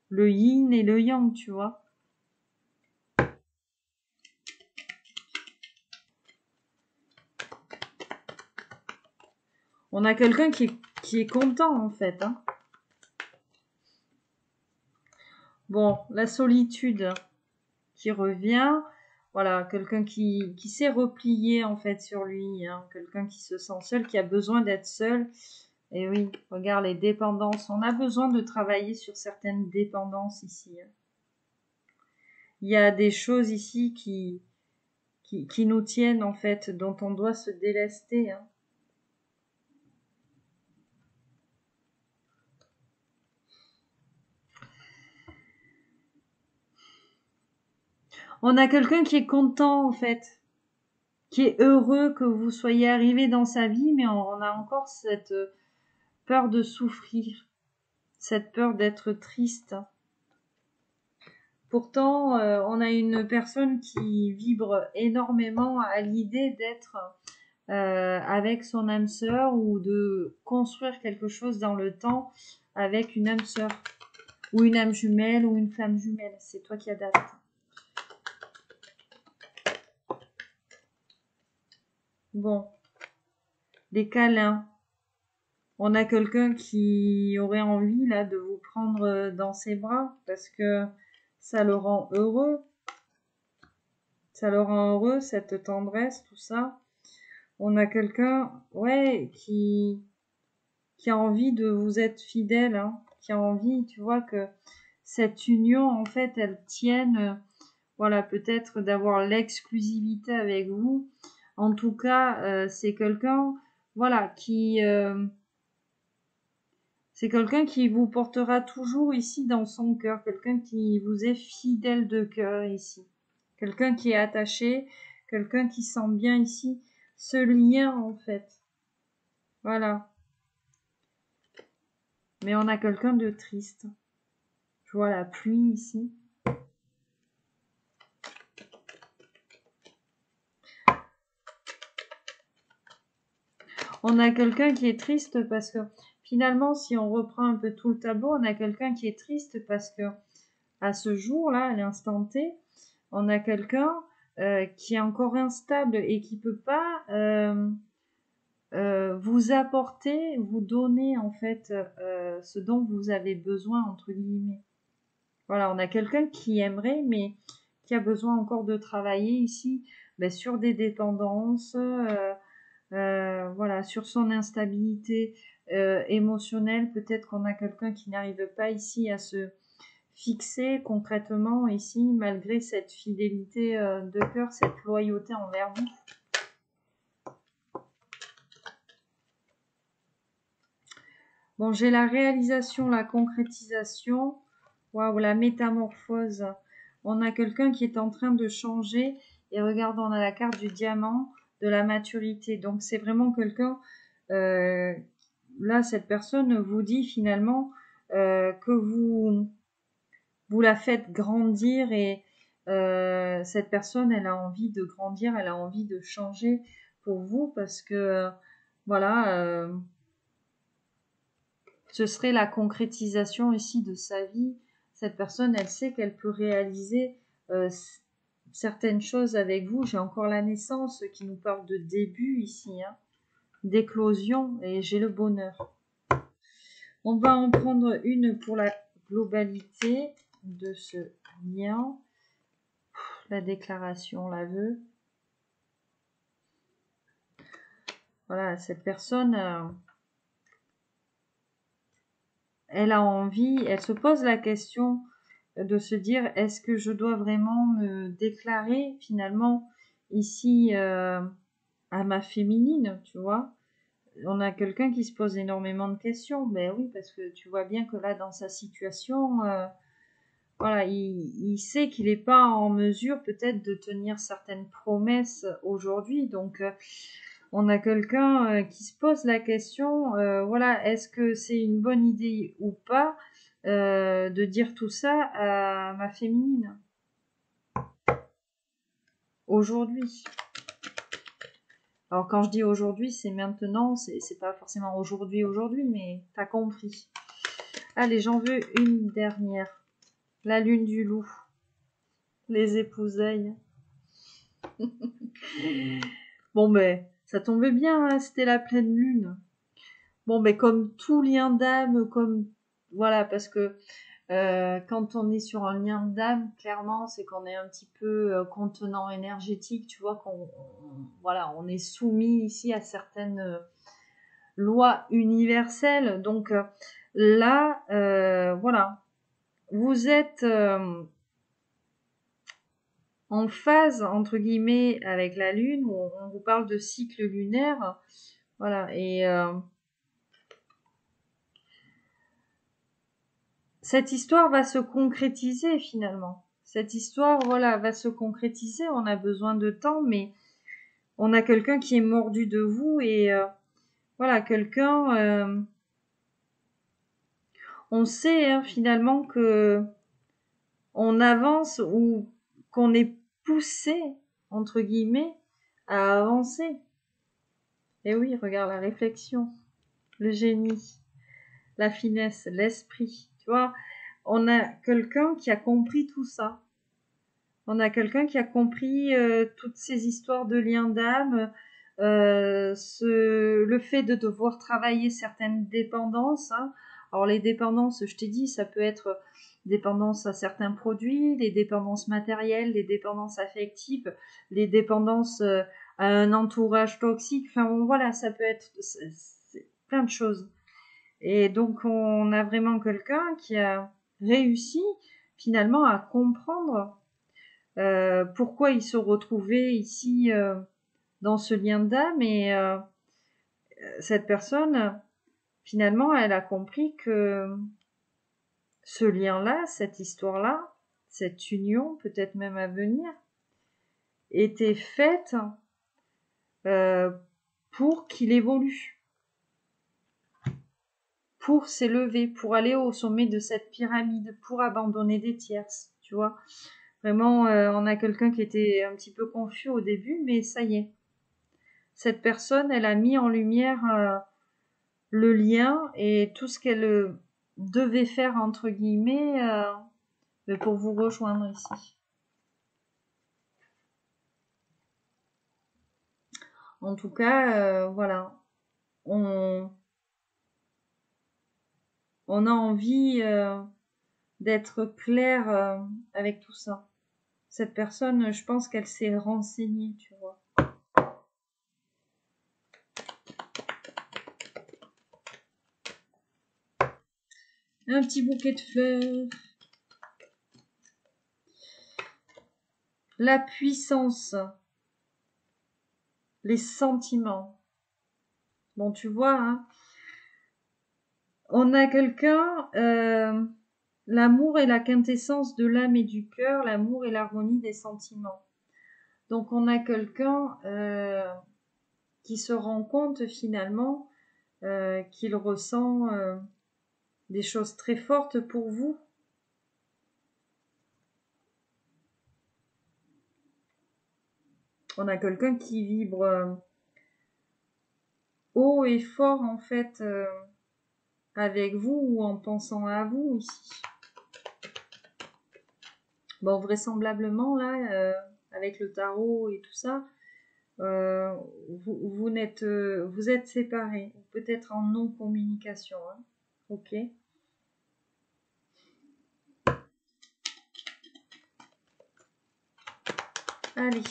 Le yin et le yang, tu vois. On a quelqu'un qui est content, en fait. Hein. Bon, la solitude qui revient. Voilà, quelqu'un qui s'est replié en fait sur lui, hein, quelqu'un qui se sent seul, qui a besoin d'être seul. Et oui, regarde les dépendances. On a besoin de travailler sur certaines dépendances ici, hein. Il y a des choses ici qui nous tiennent en fait, dont on doit se délester, hein. On a quelqu'un qui est content en fait, qui est heureux que vous soyez arrivé dans sa vie, mais on a encore cette peur de souffrir, cette peur d'être triste. Pourtant, on a une personne qui vibre énormément à l'idée d'être avec son âme sœur ou de construire quelque chose dans le temps avec une âme sœur ou une âme jumelle ou une flamme jumelle. C'est toi qui adaptes. Bon, des câlins. On a quelqu'un qui aurait envie là de vous prendre dans ses bras parce que ça le rend heureux. Ça le rend heureux, cette tendresse, tout ça. On a quelqu'un, ouais, qui a envie de vous être fidèle, hein, qui a envie, tu vois, que cette union, en fait, elle tienne, voilà, peut-être d'avoir l'exclusivité avec vous. En tout cas, c'est quelqu'un, voilà, c'est quelqu'un qui vous portera toujours ici dans son cœur, quelqu'un qui vous est fidèle de cœur ici, quelqu'un qui est attaché, quelqu'un qui sent bien ici ce lien, en fait. Voilà. Mais on a quelqu'un de triste. Je vois la pluie ici. On a quelqu'un qui est triste parce que finalement, si on reprend un peu tout le tableau, on a quelqu'un qui est triste parce que à ce jour-là, à l'instant T, on a quelqu'un qui est encore instable et qui peut pas vous apporter, vous donner en fait ce dont vous avez besoin entre guillemets. Voilà, on a quelqu'un qui aimerait, mais qui a besoin encore de travailler ici sur des dépendances, voilà, sur son instabilité émotionnelle. Peut-être qu'on a quelqu'un qui n'arrive pas ici à se fixer concrètement ici, malgré cette fidélité de cœur, cette loyauté envers vous. Bon, j'ai la réalisation, la concrétisation, waouh, la métamorphose. On a quelqu'un qui est en train de changer et regarde, on a la carte du diamant, de la maturité. Donc c'est vraiment quelqu'un, là cette personne vous dit finalement que vous la faites grandir et cette personne, elle a envie de grandir, elle a envie de changer pour vous parce que voilà, ce serait la concrétisation ici de sa vie. Cette personne, elle sait qu'elle peut réaliser certaines choses avec vous. J'ai encore la naissance qui nous parle de début ici, hein, d'éclosion, et j'ai le bonheur. On va en prendre une pour la globalité de ce lien. La déclaration, l'aveu. Voilà, cette personne, elle a envie, elle se pose la question de se dire, est-ce que je dois vraiment me déclarer finalement ici à ma féminine, tu vois? On a quelqu'un qui se pose énormément de questions. Ben oui, parce que tu vois bien que là, dans sa situation, voilà, il sait qu'il n'est pas en mesure peut-être de tenir certaines promesses aujourd'hui. Donc, on a quelqu'un qui se pose la question, voilà, est-ce que c'est une bonne idée ou pas de dire tout ça à ma féminine aujourd'hui? Alors quand je dis aujourd'hui, c'est maintenant, c'est pas forcément aujourd'hui, mais t'as compris. Allez, j'en veux une dernière. La lune du loup. Les épouseilles. Bon ben, ça tombait bien, hein, c'était la pleine lune. Bon ben comme tout lien d'âme, comme voilà, parce que Quand on est sur un lien d'âme, clairement, c'est qu'on est un petit peu contenant énergétique, tu vois, voilà, on est soumis ici à certaines lois universelles. Donc là, voilà, vous êtes en phase, entre guillemets, avec la Lune, où on vous parle de cycle lunaire, voilà, et cette histoire va se concrétiser finalement. Cette histoire, voilà, va se concrétiser. On a besoin de temps, mais on a quelqu'un qui est mordu de vous et voilà, quelqu'un. On sait hein, finalement que on avance ou qu'on est poussé entre guillemets à avancer. Et oui, regarde la réflexion, le génie, la finesse, l'esprit. Tu vois, on a quelqu'un qui a compris tout ça. On a quelqu'un qui a compris toutes ces histoires de liens d'âme, le fait de devoir travailler certaines dépendances. Hein. Alors les dépendances, je t'ai dit, ça peut être dépendance à certains produits, les dépendances matérielles, les dépendances affectives, les dépendances à un entourage toxique. Enfin bon, voilà, ça peut être c'est plein de choses. Et donc on a vraiment quelqu'un qui a réussi finalement à comprendre pourquoi il se retrouvait ici dans ce lien d'âme et cette personne finalement elle a compris que ce lien-là, cette histoire-là, cette union peut-être même à venir était faite euh, pour qu'il évolue, pour s'élever, pour aller au sommet de cette pyramide, pour abandonner des tierces, tu vois. Vraiment, on a quelqu'un qui était un petit peu confus au début, mais ça y est. Cette personne, elle a mis en lumière le lien et tout ce qu'elle devait faire, entre guillemets, pour vous rejoindre ici. En tout cas, voilà. On, on a envie d'être clair avec tout ça. Cette personne, je pense qu'elle s'est renseignée, tu vois. Un petit bouquet de fleurs. La puissance. Les sentiments. Bon, tu vois, hein, on a quelqu'un, l'amour est la quintessence de l'âme et du cœur, l'amour est l'harmonie des sentiments. Donc on a quelqu'un qui se rend compte finalement qu'il ressent des choses très fortes pour vous. On a quelqu'un qui vibre haut et fort en fait avec vous ou en pensant à vous ici. Bon, vraisemblablement là, avec le tarot et tout ça, vous êtes séparés, peut-être en non-communication. Hein. Ok. Allez.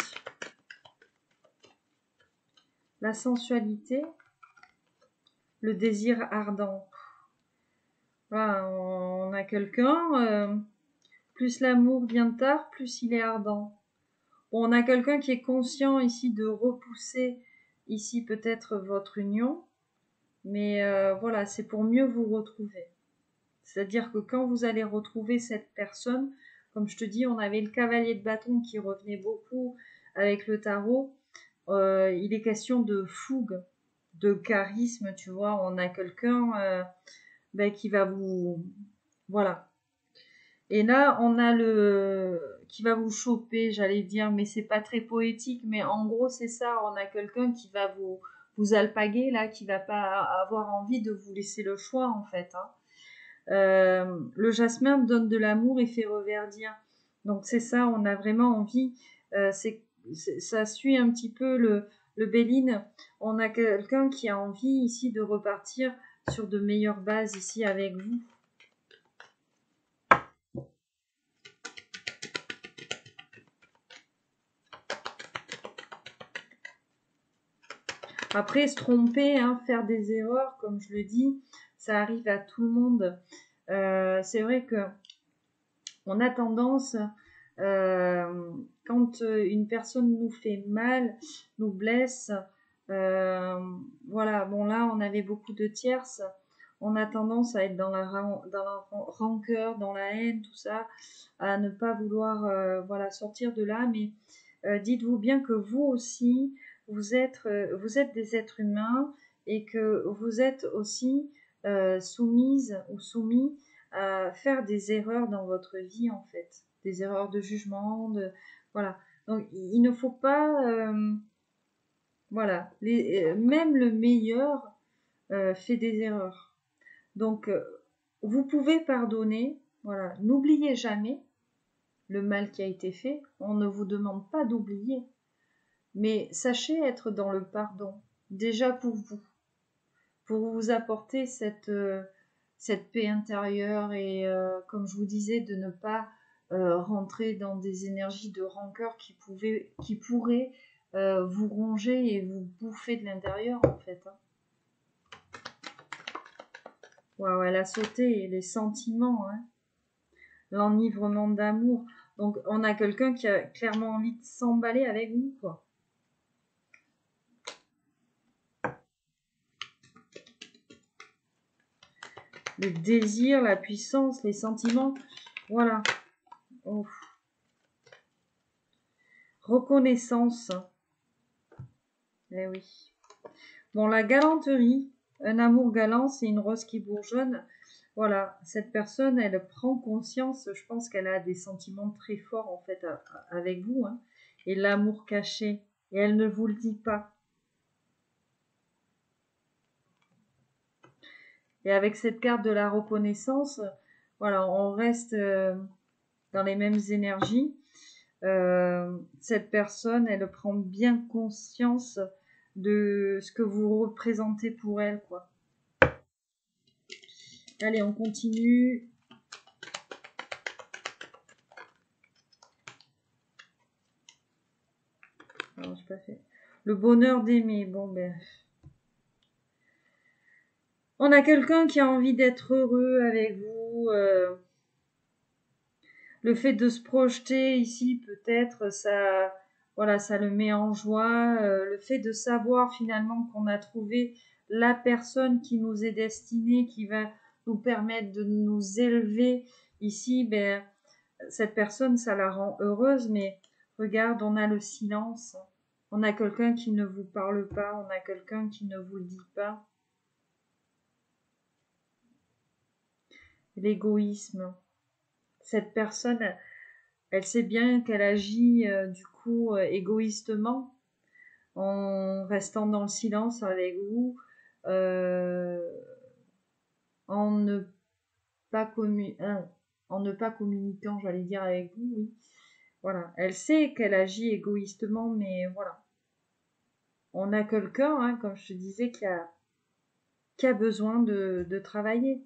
La sensualité, le désir ardent. Voilà, on a quelqu'un, plus l'amour vient tard, plus il est ardent. Bon, on a quelqu'un qui est conscient ici de repousser ici peut-être votre union, mais voilà, c'est pour mieux vous retrouver. C'est-à-dire que quand vous allez retrouver cette personne, comme je te dis, on avait le cavalier de bâton qui revenait beaucoup avec le tarot. Il est question de fougue, de charisme, tu vois. On a quelqu'un qui va vous... Voilà. Et là, on a le... qui va vous choper, j'allais dire, mais c'est pas très poétique, mais en gros, c'est ça. On a quelqu'un qui va vous alpaguer, là, qui va pas avoir envie de vous laisser le choix, en fait. Hein. Le jasmin donne de l'amour et fait reverdir. Donc c'est ça, on a vraiment envie. Ça suit un petit peu le Béline. On a quelqu'un qui a envie ici de repartir sur de meilleures bases ici avec vous. Après, se tromper, hein, faire des erreurs, comme je le dis, ça arrive à tout le monde. C'est vrai que on a tendance, quand une personne nous fait mal, nous blesse, voilà, bon là, on avait beaucoup de tierces, on a tendance à être dans la rancœur, dans la haine, tout ça, à ne pas vouloir, voilà, sortir de là, mais dites-vous bien que vous aussi, vous êtes des êtres humains et que vous êtes aussi soumise ou soumis à faire des erreurs dans votre vie, en fait, des erreurs de jugement, voilà. Donc il ne faut pas, voilà, même le meilleur fait des erreurs. Donc vous pouvez pardonner, voilà. N'oubliez jamais le mal qui a été fait. On ne vous demande pas d'oublier, mais sachez être dans le pardon, déjà pour vous apporter cette paix intérieure et, comme je vous disais, de ne pas rentrer dans des énergies de rancœur qui pourraient vous ronger et vous bouffer de l'intérieur, en fait. Hein. Waouh, elle a sauté, les sentiments, hein, l'enivrement d'amour. Donc, on a quelqu'un qui a clairement envie de s'emballer avec vous, quoi. Le désir, la puissance, les sentiments, voilà. Oh. Reconnaissance. Eh oui. Bon, la galanterie, un amour galant, c'est une rose qui bourgeonne. Voilà, cette personne, elle prend conscience, je pense qu'elle a des sentiments très forts, en fait, avec vous, hein, et l'amour caché, et elle ne vous le dit pas. Et avec cette carte de la reconnaissance, voilà, on reste dans les mêmes énergies. Cette personne, elle prend bien conscience de ce que vous représentez pour elle, quoi. Allez, on continue. Alors, j'ai pas fait. Le bonheur d'aimer. Bon, ben. On a quelqu'un qui a envie d'être heureux avec vous. Le fait de se projeter ici, peut-être, ça, voilà, ça le met en joie. Le fait de savoir finalement qu'on a trouvé la personne qui nous est destinée, qui va nous permettre de nous élever ici, ben, cette personne, ça la rend heureuse, mais regarde, on a le silence. On a quelqu'un qui ne vous parle pas, on a quelqu'un qui ne vous le dit pas. L'égoïsme. Cette personne, elle sait bien qu'elle agit du coup égoïstement en restant dans le silence avec vous, euh, en ne pas en ne pas communiquant, j'allais dire avec vous, oui. Voilà, elle sait qu'elle agit égoïstement, mais voilà. On a quelqu'un, hein, comme je te disais, qui a besoin de travailler.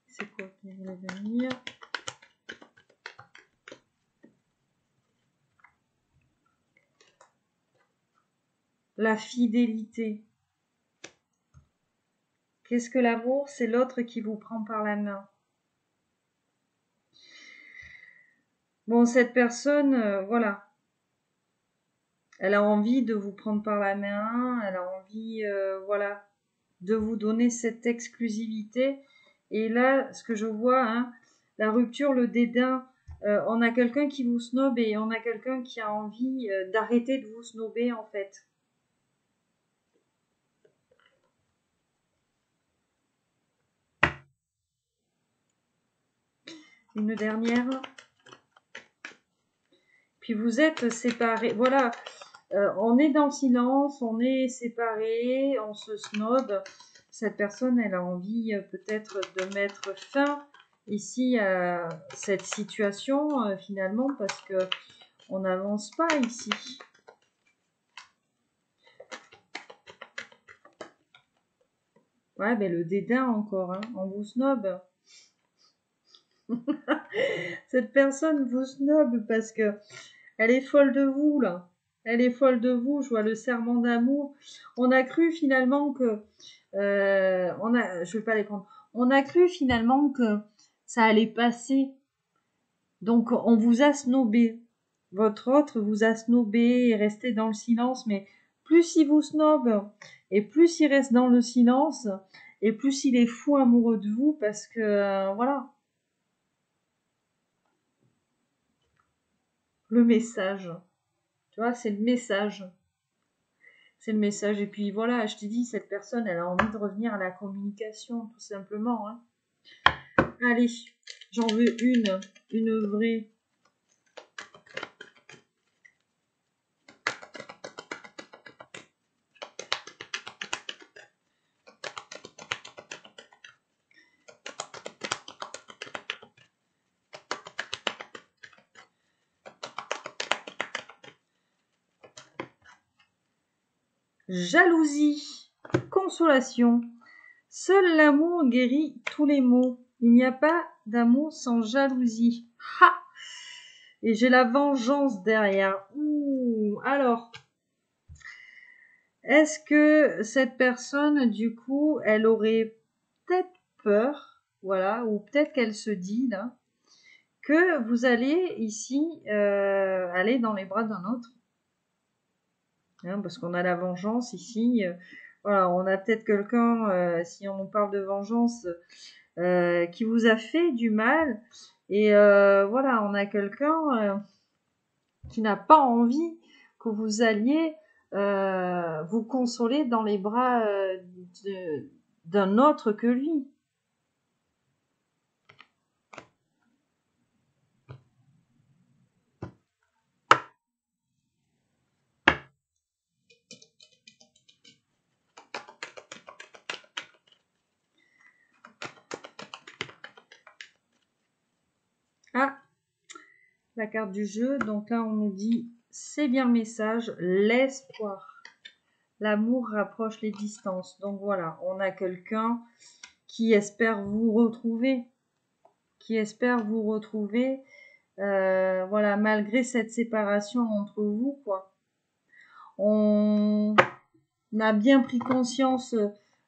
C'est quoi qui voulait venir? La fidélité. Qu'est-ce que l'amour? C'est l'autre qui vous prend par la main. Bon, cette personne, voilà, elle a envie de vous prendre par la main, elle a envie, voilà, de vous donner cette exclusivité. Et là, ce que je vois, hein, la rupture, le dédain, on a quelqu'un qui vous snobe et on a quelqu'un qui a envie d'arrêter de vous snober, en fait. Une dernière. Puis vous êtes séparés. Voilà, on est dans le silence, on est séparés, on se snobe. Cette personne, elle a envie peut-être de mettre fin ici à cette situation finalement parce que on n'avance pas ici. Ouais, ben le dédain encore, hein, on vous snobe. Cette personne vous snobe parce que Elle est folle de vous, là. Elle est folle de vous, je vois le serment d'amour. On a cru finalement que... je vais pas les prendre. On a cru finalement que ça allait passer. Donc, on vous a snobé. Votre autre vous a snobé et resté dans le silence. Mais plus il vous snobe et plus il reste dans le silence et plus il est fou amoureux de vous parce que, voilà. Le message. Tu vois, c'est le message. C'est le message. Et puis voilà, je t'ai dit, cette personne, elle a envie de revenir à la communication, tout simplement. Hein. Allez, j'en veux une vraie. Jalousie, consolation. Seul l'amour guérit tous les maux. Il n'y a pas d'amour sans jalousie. Ha! Et j'ai la vengeance derrière. Ouh, alors, est-ce que cette personne, du coup, elle aurait peut-être peur, voilà, ou peut-être qu'elle se dit, là, que vous allez ici aller dans les bras d'un autre. Hein, parce qu'on a la vengeance ici. Voilà, on a peut-être quelqu'un, si on parle de vengeance, qui vous a fait du mal. Et voilà, on a quelqu'un qui n'a pas envie que vous alliez vous consoler dans les bras d'un autre que lui. Ah, la carte du jeu. Donc là, on nous dit, c'est bien le message, l'espoir. L'amour rapproche les distances. Donc voilà, on a quelqu'un qui espère vous retrouver. Voilà, malgré cette séparation entre vous, quoi. On a bien pris conscience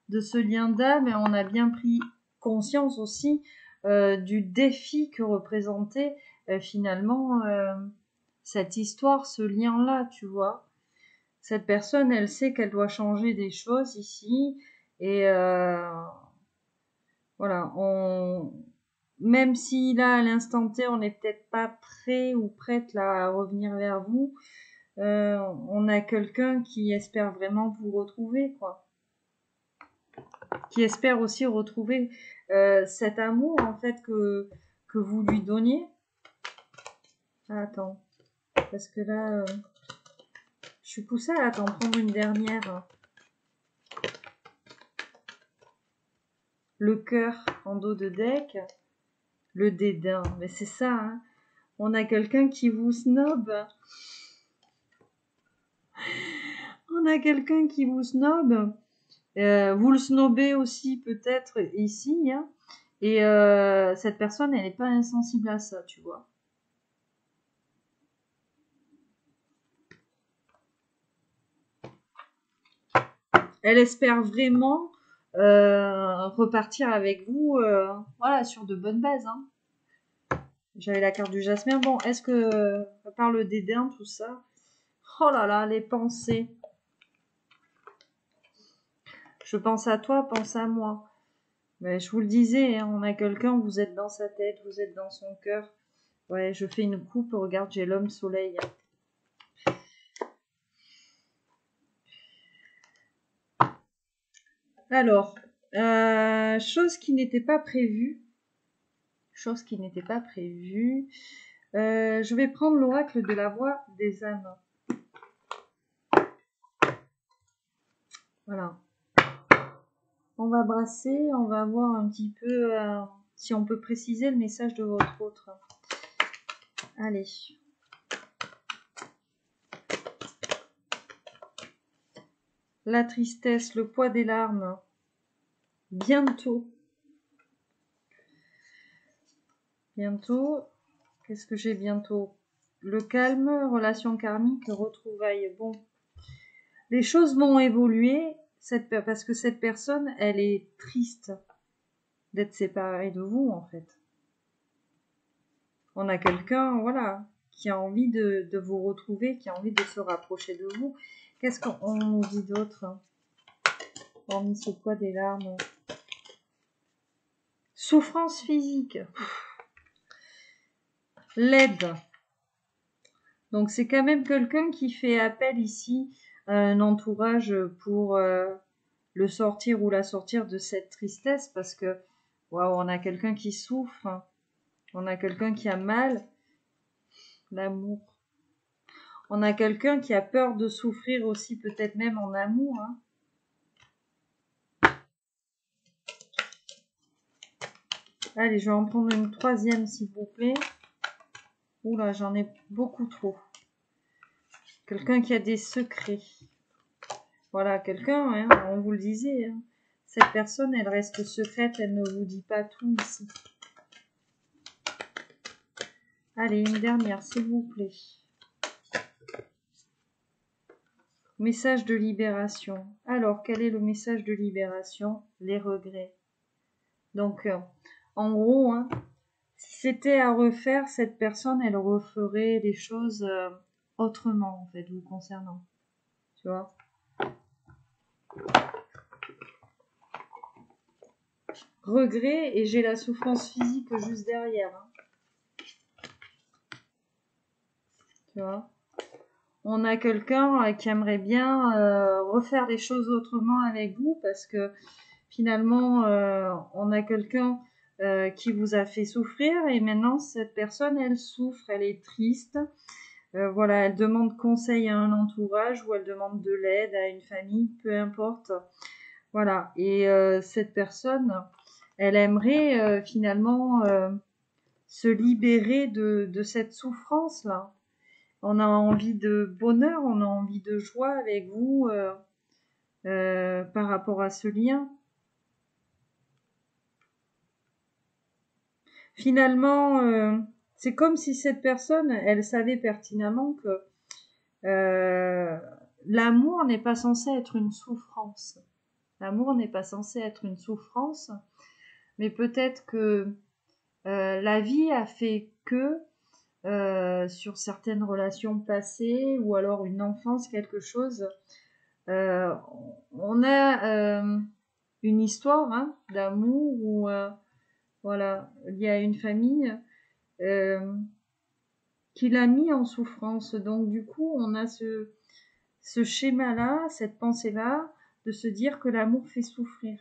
de ce lien d'âme et on a bien pris conscience aussi du défi que représentait finalement cette histoire, ce lien-là, tu vois. Cette personne, elle sait qu'elle doit changer des choses ici et voilà, même si là, à l'instant T, on n'est peut-être pas prêt ou prête là, à revenir vers vous, on a quelqu'un qui espère vraiment vous retrouver, quoi. Qui espère aussi retrouver cet amour, en fait, que vous lui donniez. Ah, attends, parce que là, je suis poussée à t'en prendre une dernière. Le cœur en dos de deck, le dédain, mais c'est ça, hein. On a quelqu'un qui vous snobe. On a quelqu'un qui vous snobe. Vous le snobez aussi peut-être ici, hein. Et cette personne, elle n'est pas insensible à ça, tu vois. Elle espère vraiment repartir avec vous, voilà, sur de bonnes bases, hein. J'avais la carte du jasmin. Bon, est-ce que, par le dédain, tout ça, oh là là, les pensées. Je pense à toi, pense à moi. Mais je vous le disais, hein, on a quelqu'un, vous êtes dans sa tête, vous êtes dans son cœur. Ouais, je fais une coupe, regarde, j'ai l'homme soleil. Alors, chose qui n'était pas prévue. Chose qui n'était pas prévue. Je vais prendre l'oracle de la voix des âmes. Voilà. On va brasser, on va voir un petit peu si on peut préciser le message de votre autre. Allez. La tristesse, le poids des larmes. Bientôt. Bientôt. Qu'est-ce que j'ai bientôt? le calme, relation karmique, retrouvailles. Bon, les choses vont évoluer parce que cette personne, elle est triste d'être séparée de vous, en fait. On a quelqu'un, voilà, qui a envie de vous retrouver, qui a envie de se rapprocher de vous. Qu'est-ce qu'on nous dit d'autre? Hormis ce poids des larmes. Souffrance physique. L'aide. Donc c'est quand même quelqu'un qui fait appel ici à un entourage pour le sortir ou la sortir de cette tristesse, parce que waouh, on a quelqu'un qui souffre, on a quelqu'un qui a mal, l'amour. On a quelqu'un qui a peur de souffrir aussi, peut-être même en amour. Allez, je vais en prendre une troisième, s'il vous plaît. Oula, j'en ai beaucoup trop. Quelqu'un qui a des secrets. Voilà, quelqu'un, hein, on vous le disait. Hein. Cette personne, elle reste secrète, elle ne vous dit pas tout ici. Allez, une dernière, s'il vous plaît. Message de libération. Alors, quel est le message de libération? Les regrets. Donc, en gros, hein, si c'était à refaire, cette personne, elle referait les choses autrement, en fait, vous concernant. Tu vois? Regret, et j'ai la souffrance physique juste derrière. Hein. Tu vois? On a quelqu'un qui aimerait bien refaire les choses autrement avec vous, parce que finalement, on a quelqu'un qui vous a fait souffrir, et maintenant, cette personne, elle souffre, elle est triste. Voilà, elle demande conseil à un entourage, ou elle demande de l'aide à une famille, peu importe. Voilà, et cette personne, elle aimerait finalement se libérer de cette souffrance-là. On a envie de bonheur, on a envie de joie avec vous par rapport à ce lien. Finalement, c'est comme si cette personne, elle savait pertinemment que l'amour n'est pas censé être une souffrance. L'amour n'est pas censé être une souffrance, mais peut-être que la vie a fait que sur certaines relations passées, ou alors une enfance, quelque chose, on a une histoire hein, d'amour où voilà, il y a une famille qui l'a mis en souffrance. Donc du coup, on a ce schéma-là, cette pensée-là, de se dire que l'amour fait souffrir.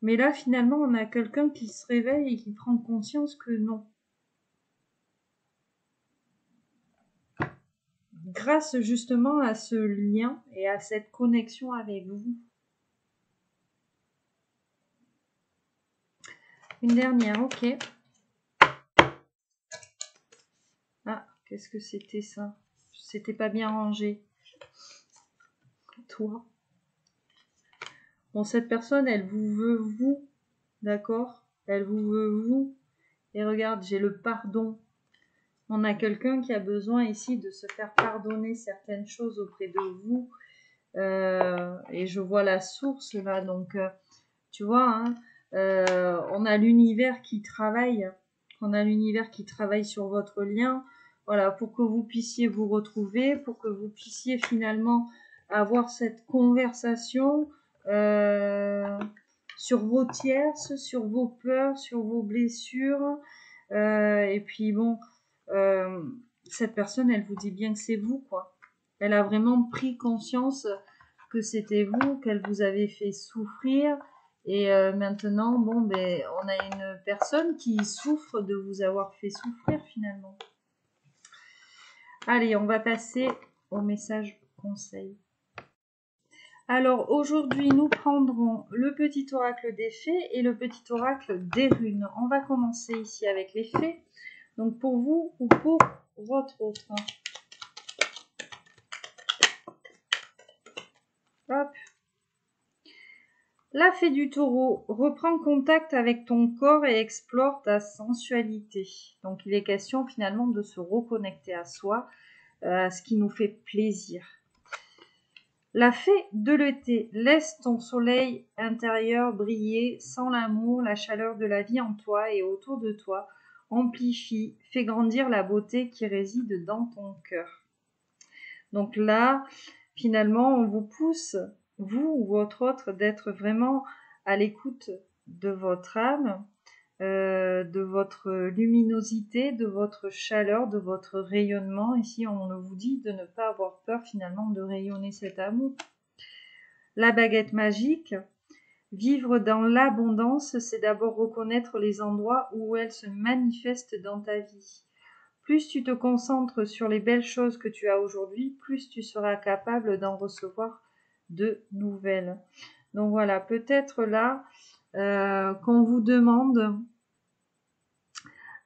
Mais là, finalement, on a quelqu'un qui se réveille et qui prend conscience que non. Grâce justement à ce lien et à cette connexion avec vous. Une dernière, ok. Ah, qu'est-ce que c'était ça? C'était pas bien rangé. Toi. Bon, cette personne, elle vous veut vous, d'accord? Elle vous veut vous. Et regarde, j'ai le pardon. On a quelqu'un qui a besoin ici de se faire pardonner certaines choses auprès de vous. Et je vois la source là, donc tu vois, hein, on a l'univers qui travaille. On a l'univers qui travaille sur votre lien. Voilà, pour que vous puissiez vous retrouver, pour que vous puissiez finalement avoir cette conversation sur vos tierces, sur vos peurs, sur vos blessures. Et puis bon, cette personne, elle vous dit bien que c'est vous, quoi. Elle a vraiment pris conscience que c'était vous, qu'elle vous avait fait souffrir. Et maintenant, bon, ben, on a une personne qui souffre de vous avoir fait souffrir finalement. Allez, on va passer au message conseil. Alors aujourd'hui, nous prendrons le petit oracle des fées et le petit oracle des runes. On va commencer ici avec les fées. Donc pour vous ou pour votre autre. Hop. La fée du taureau, reprends contact avec ton corps et explore ta sensualité. Donc il est question finalement de se reconnecter à soi, à ce qui nous fait plaisir. La fée de l'été, laisse ton soleil intérieur briller sans l'amour, la chaleur de la vie en toi et autour de toi. Amplifie, fais grandir la beauté qui réside dans ton cœur. Donc là, finalement, on vous pousse, vous ou votre autre, d'être vraiment à l'écoute de votre âme, de votre luminosité, de votre chaleur, de votre rayonnement. Ici, on vous dit de ne pas avoir peur finalement de rayonner cet amour. La baguette magique, vivre dans l'abondance, c'est d'abord reconnaître les endroits où elle se manifeste dans ta vie. Plus tu te concentres sur les belles choses que tu as aujourd'hui, plus tu seras capable d'en recevoir de nouvelles. Donc voilà, peut-être là qu'on vous demande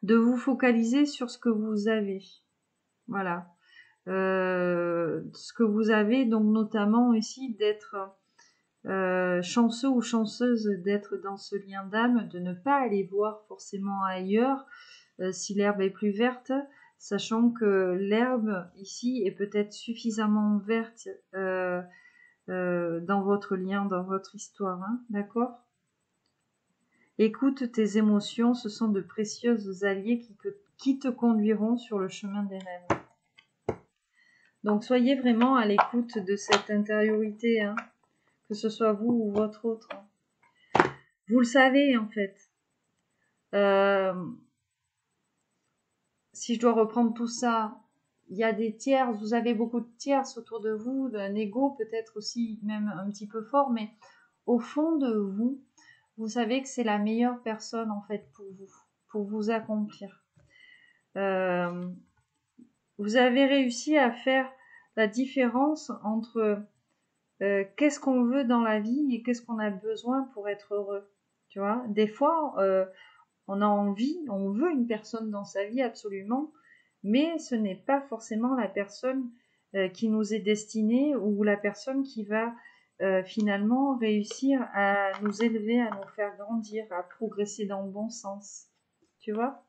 de vous focaliser sur ce que vous avez. Voilà. Ce que vous avez, donc notamment ici d'être chanceux ou chanceuse d'être dans ce lien d'âme, de ne pas aller voir forcément ailleurs si l'herbe est plus verte, sachant que l'herbe ici est peut-être suffisamment verte dans votre lien, dans votre histoire, hein, d'accord? Écoute tes émotions, ce sont de précieux alliés qui te conduiront sur le chemin des rêves. Donc soyez vraiment à l'écoute de cette intériorité, hein, que ce soit vous ou votre autre. Vous le savez en fait. Si je dois reprendre tout ça, il y a des tierces, vous avez beaucoup de tierces autour de vous, d'un ego peut-être aussi même un petit peu fort, mais au fond de vous, vous savez que c'est la meilleure personne en fait pour vous accomplir. Vous avez réussi à faire la différence entre qu'est-ce qu'on veut dans la vie et qu'est-ce qu'on a besoin pour être heureux. Tu vois, des fois, on a envie, on veut une personne dans sa vie absolument, mais ce n'est pas forcément la personne qui nous est destinée ou la personne qui va finalement réussir à nous élever, à nous faire grandir, à progresser dans le bon sens. Tu vois?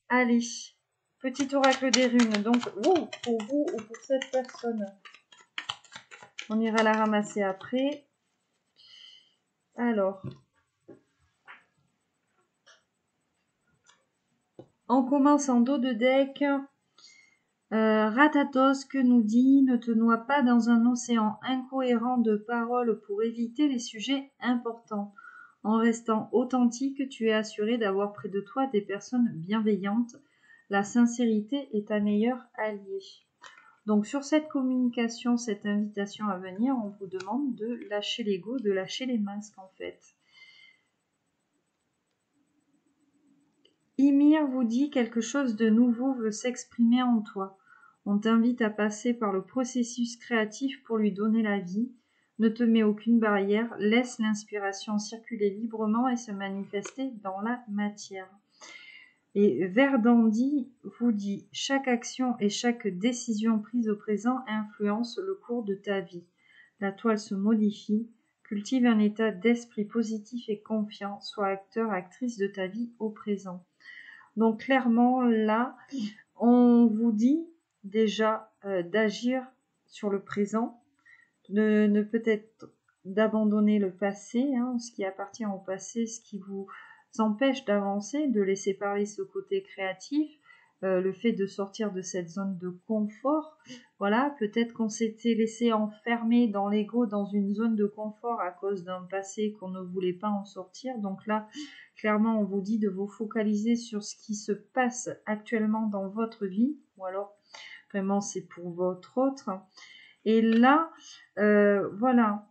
Allez, petit oracle des runes. Donc, pour vous ou pour cette personne, on ira la ramasser après. Alors, on commence en dos de deck. Ratatos que nous dit, ne te noie pas dans un océan incohérent de paroles pour éviter les sujets importants. En restant authentique, tu es assuré d'avoir près de toi des personnes bienveillantes. La sincérité est ta meilleure alliée. Donc sur cette communication, cette invitation à venir, on vous demande de lâcher l'ego, de lâcher les masques en fait. Ymir vous dit quelque chose de nouveau veut s'exprimer en toi. On t'invite à passer par le processus créatif pour lui donner la vie. Ne te mets aucune barrière, laisse l'inspiration circuler librement et se manifester dans la matière. Et Verdandi vous dit chaque action et chaque décision prise au présent influence le cours de ta vie. La toile se modifie, cultive un état d'esprit positif et confiant, sois acteur, actrice de ta vie au présent. Donc clairement là, on vous dit déjà d'agir sur le présent, de peut-être d'abandonner le passé, hein, ce qui appartient au passé, ce qui vous empêche d'avancer, de laisser parler ce côté créatif, le fait de sortir de cette zone de confort. Voilà, peut-être qu'on s'était laissé enfermer dans l'ego, dans une zone de confort à cause d'un passé qu'on ne voulait pas en sortir. Donc là, clairement, on vous dit de vous focaliser sur ce qui se passe actuellement dans votre vie, ou alors vraiment c'est pour votre autre. Et là, voilà,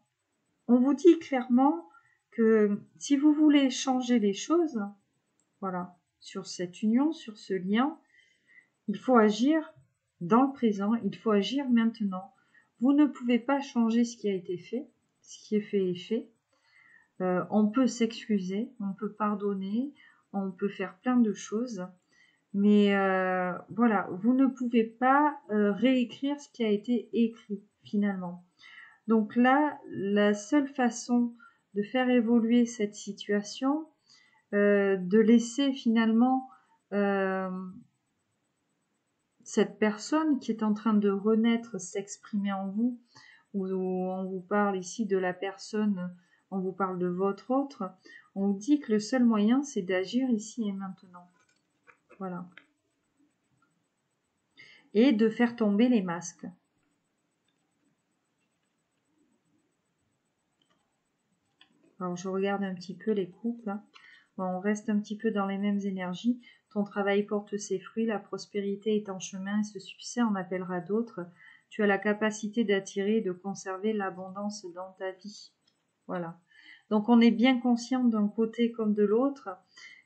on vous dit clairement que si vous voulez changer les choses, voilà, sur cette union, sur ce lien, il faut agir dans le présent, il faut agir maintenant. Vous ne pouvez pas changer ce qui a été fait, ce qui est fait est fait. On peut s'excuser, on peut pardonner, on peut faire plein de choses, mais voilà, vous ne pouvez pas réécrire ce qui a été écrit finalement. Donc là, la seule façon de faire évoluer cette situation, de laisser finalement cette personne qui est en train de renaître s'exprimer en vous, où on vous parle ici de la personne, on vous parle de votre autre, on vous dit que le seul moyen, c'est d'agir ici et maintenant. Voilà. Et de faire tomber les masques. Alors, je regarde un petit peu les couples. Hein. Bon, on reste un petit peu dans les mêmes énergies. Ton travail porte ses fruits, la prospérité est en chemin et ce succès en appellera d'autres. Tu as la capacité d'attirer et de conserver l'abondance dans ta vie. Voilà. Donc, on est bien conscient d'un côté comme de l'autre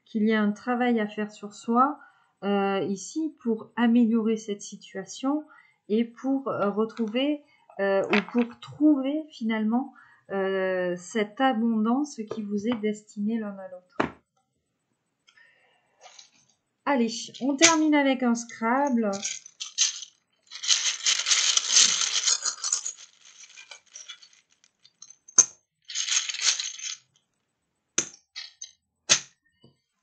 qu'il y a un travail à faire sur soi ici pour améliorer cette situation et pour retrouver ou pour trouver finalement cette abondance qui vous est destinée l'un à l'autre. Allez, on termine avec un Scrabble.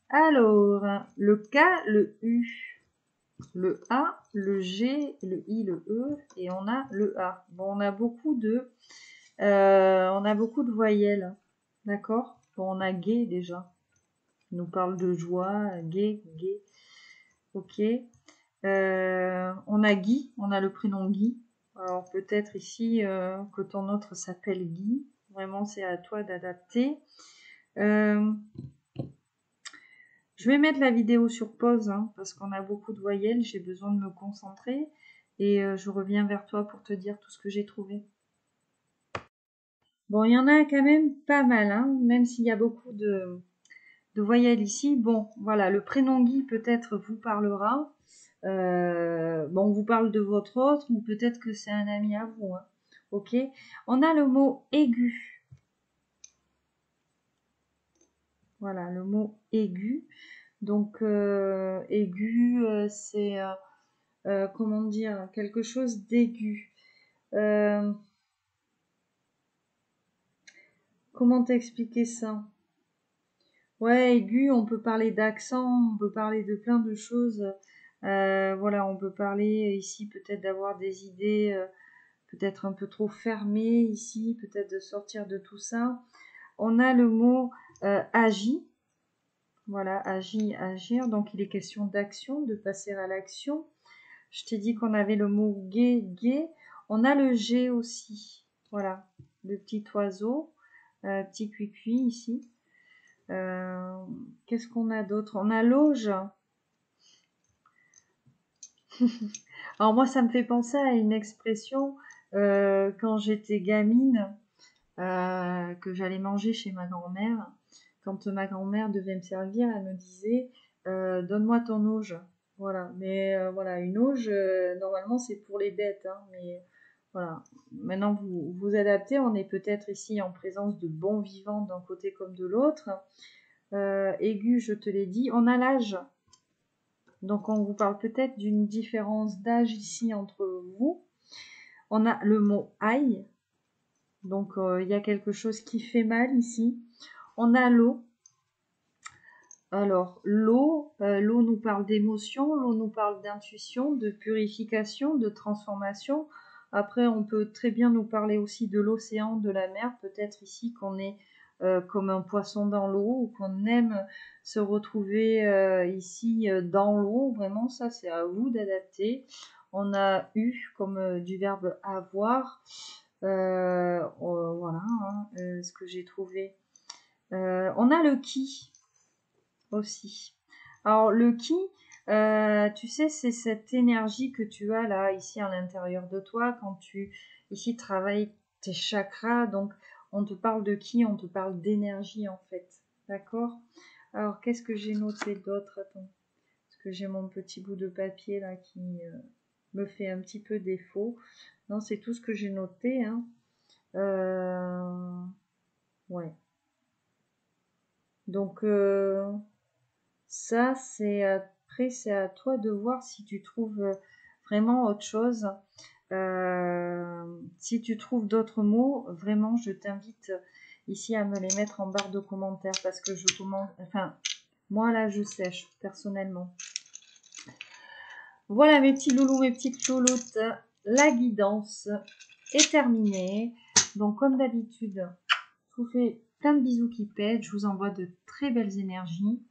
Alors, le K, le U, le A, le G, le I, le E, et on a le A. Bon, on a beaucoup de voyelles, d'accord? Bon, on a gai déjà. Il nous parle de joie, gai, gai. Ok. On a Guy, on a le prénom Guy. Alors peut-être ici que ton autre s'appelle Guy. Vraiment, c'est à toi d'adapter. Je vais mettre la vidéo sur pause hein, parce qu'on a beaucoup de voyelles. J'ai besoin de me concentrer et je reviens vers toi pour te dire tout ce que j'ai trouvé. Bon, il y en a quand même pas mal, hein, même s'il y a beaucoup de voyelles ici. Bon, voilà, le prénom Guy peut-être vous parlera. Bon, on vous parle de votre autre ou peut-être que c'est un ami à vous. Hein. Ok. On a le mot aigu. Voilà, le mot aigu. Donc, aigu, c'est, comment dire, quelque chose d'aigu. Comment t'expliquer ça? Ouais, aigu, on peut parler d'accent, on peut parler de plein de choses. Voilà, on peut parler ici peut-être d'avoir des idées peut-être un peu trop fermées ici, peut-être de sortir de tout ça. On a le mot agit. Voilà, agir, agir. Donc il est question d'action, de passer à l'action. Je t'ai dit qu'on avait le mot gai, gai. On a le G aussi. Voilà, le petit oiseau, petit cuicui ici. Qu'est-ce qu'on a d'autre? On a l'auge. Alors moi, ça me fait penser à une expression quand j'étais gamine, que j'allais manger chez ma grand-mère. Quand ma grand-mère devait me servir, elle me disait donne-moi ton auge. Voilà, mais voilà, une auge, normalement c'est pour les bêtes, hein, mais voilà. Maintenant vous vous adaptez, on est peut-être ici en présence de bons vivants d'un côté comme de l'autre. Aigu, je te l'ai dit, on a l'âge. Donc on vous parle peut-être d'une différence d'âge ici entre vous. On a le mot aïe. Donc il y a quelque chose qui fait mal ici. On a l'eau. Alors l'eau, l'eau nous parle d'émotion, l'eau nous parle d'intuition, de purification, de transformation. Après on peut très bien nous parler aussi de l'océan, de la mer. Peut-être ici qu'on est comme un poisson dans l'eau ou qu'on aime se retrouver ici dans l'eau. Vraiment, ça, c'est à vous d'adapter. On a eu comme du verbe avoir. Voilà hein, ce que j'ai trouvé. On a le qui aussi. Alors, le qui, tu sais, c'est cette énergie que tu as là, ici à l'intérieur de toi, quand tu, ici, travailles tes chakras. Donc, on te parle de qui? On te parle d'énergie, en fait. D'accord? Alors, qu'est-ce que j'ai noté d'autre? Attends. Parce que j'ai mon petit bout de papier là qui me fait un petit peu défaut. Non, c'est tout ce que j'ai noté. Hein. Ouais. Donc, ça, c'est après, c'est à toi de voir si tu trouves vraiment autre chose. Si tu trouves d'autres mots, vraiment, je t'invite ici à me les mettre en barre de commentaires parce que je commence... Enfin, moi là, je sèche personnellement. Voilà mes petits loulous, mes petites louloutes. La guidance est terminée. Donc, comme d'habitude, je vous fais plein de bisous qui pètent. Je vous envoie de très belles énergies.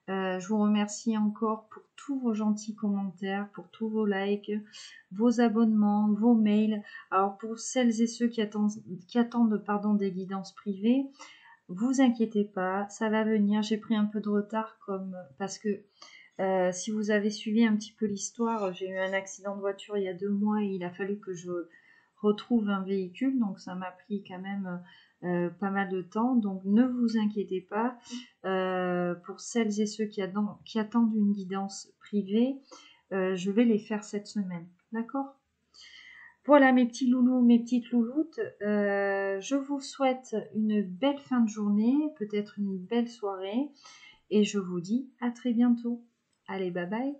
Je vous remercie encore pour tous vos gentils commentaires, pour tous vos likes, vos abonnements, vos mails. Alors pour celles et ceux qui attendent des guidances privées, vous inquiétez pas, ça va venir. J'ai pris un peu de retard parce que si vous avez suivi un petit peu l'histoire, j'ai eu un accident de voiture il y a 2 mois et il a fallu que je retrouve un véhicule, donc ça m'a pris quand même pas mal de temps. Donc ne vous inquiétez pas. Pour celles et ceux qui attendent une guidance privée, je vais les faire cette semaine. D'accord? Voilà mes petits loulous, mes petites louloutes. Je vous souhaite une belle fin de journée, peut-être une belle soirée. Et je vous dis à très bientôt. Allez, bye bye.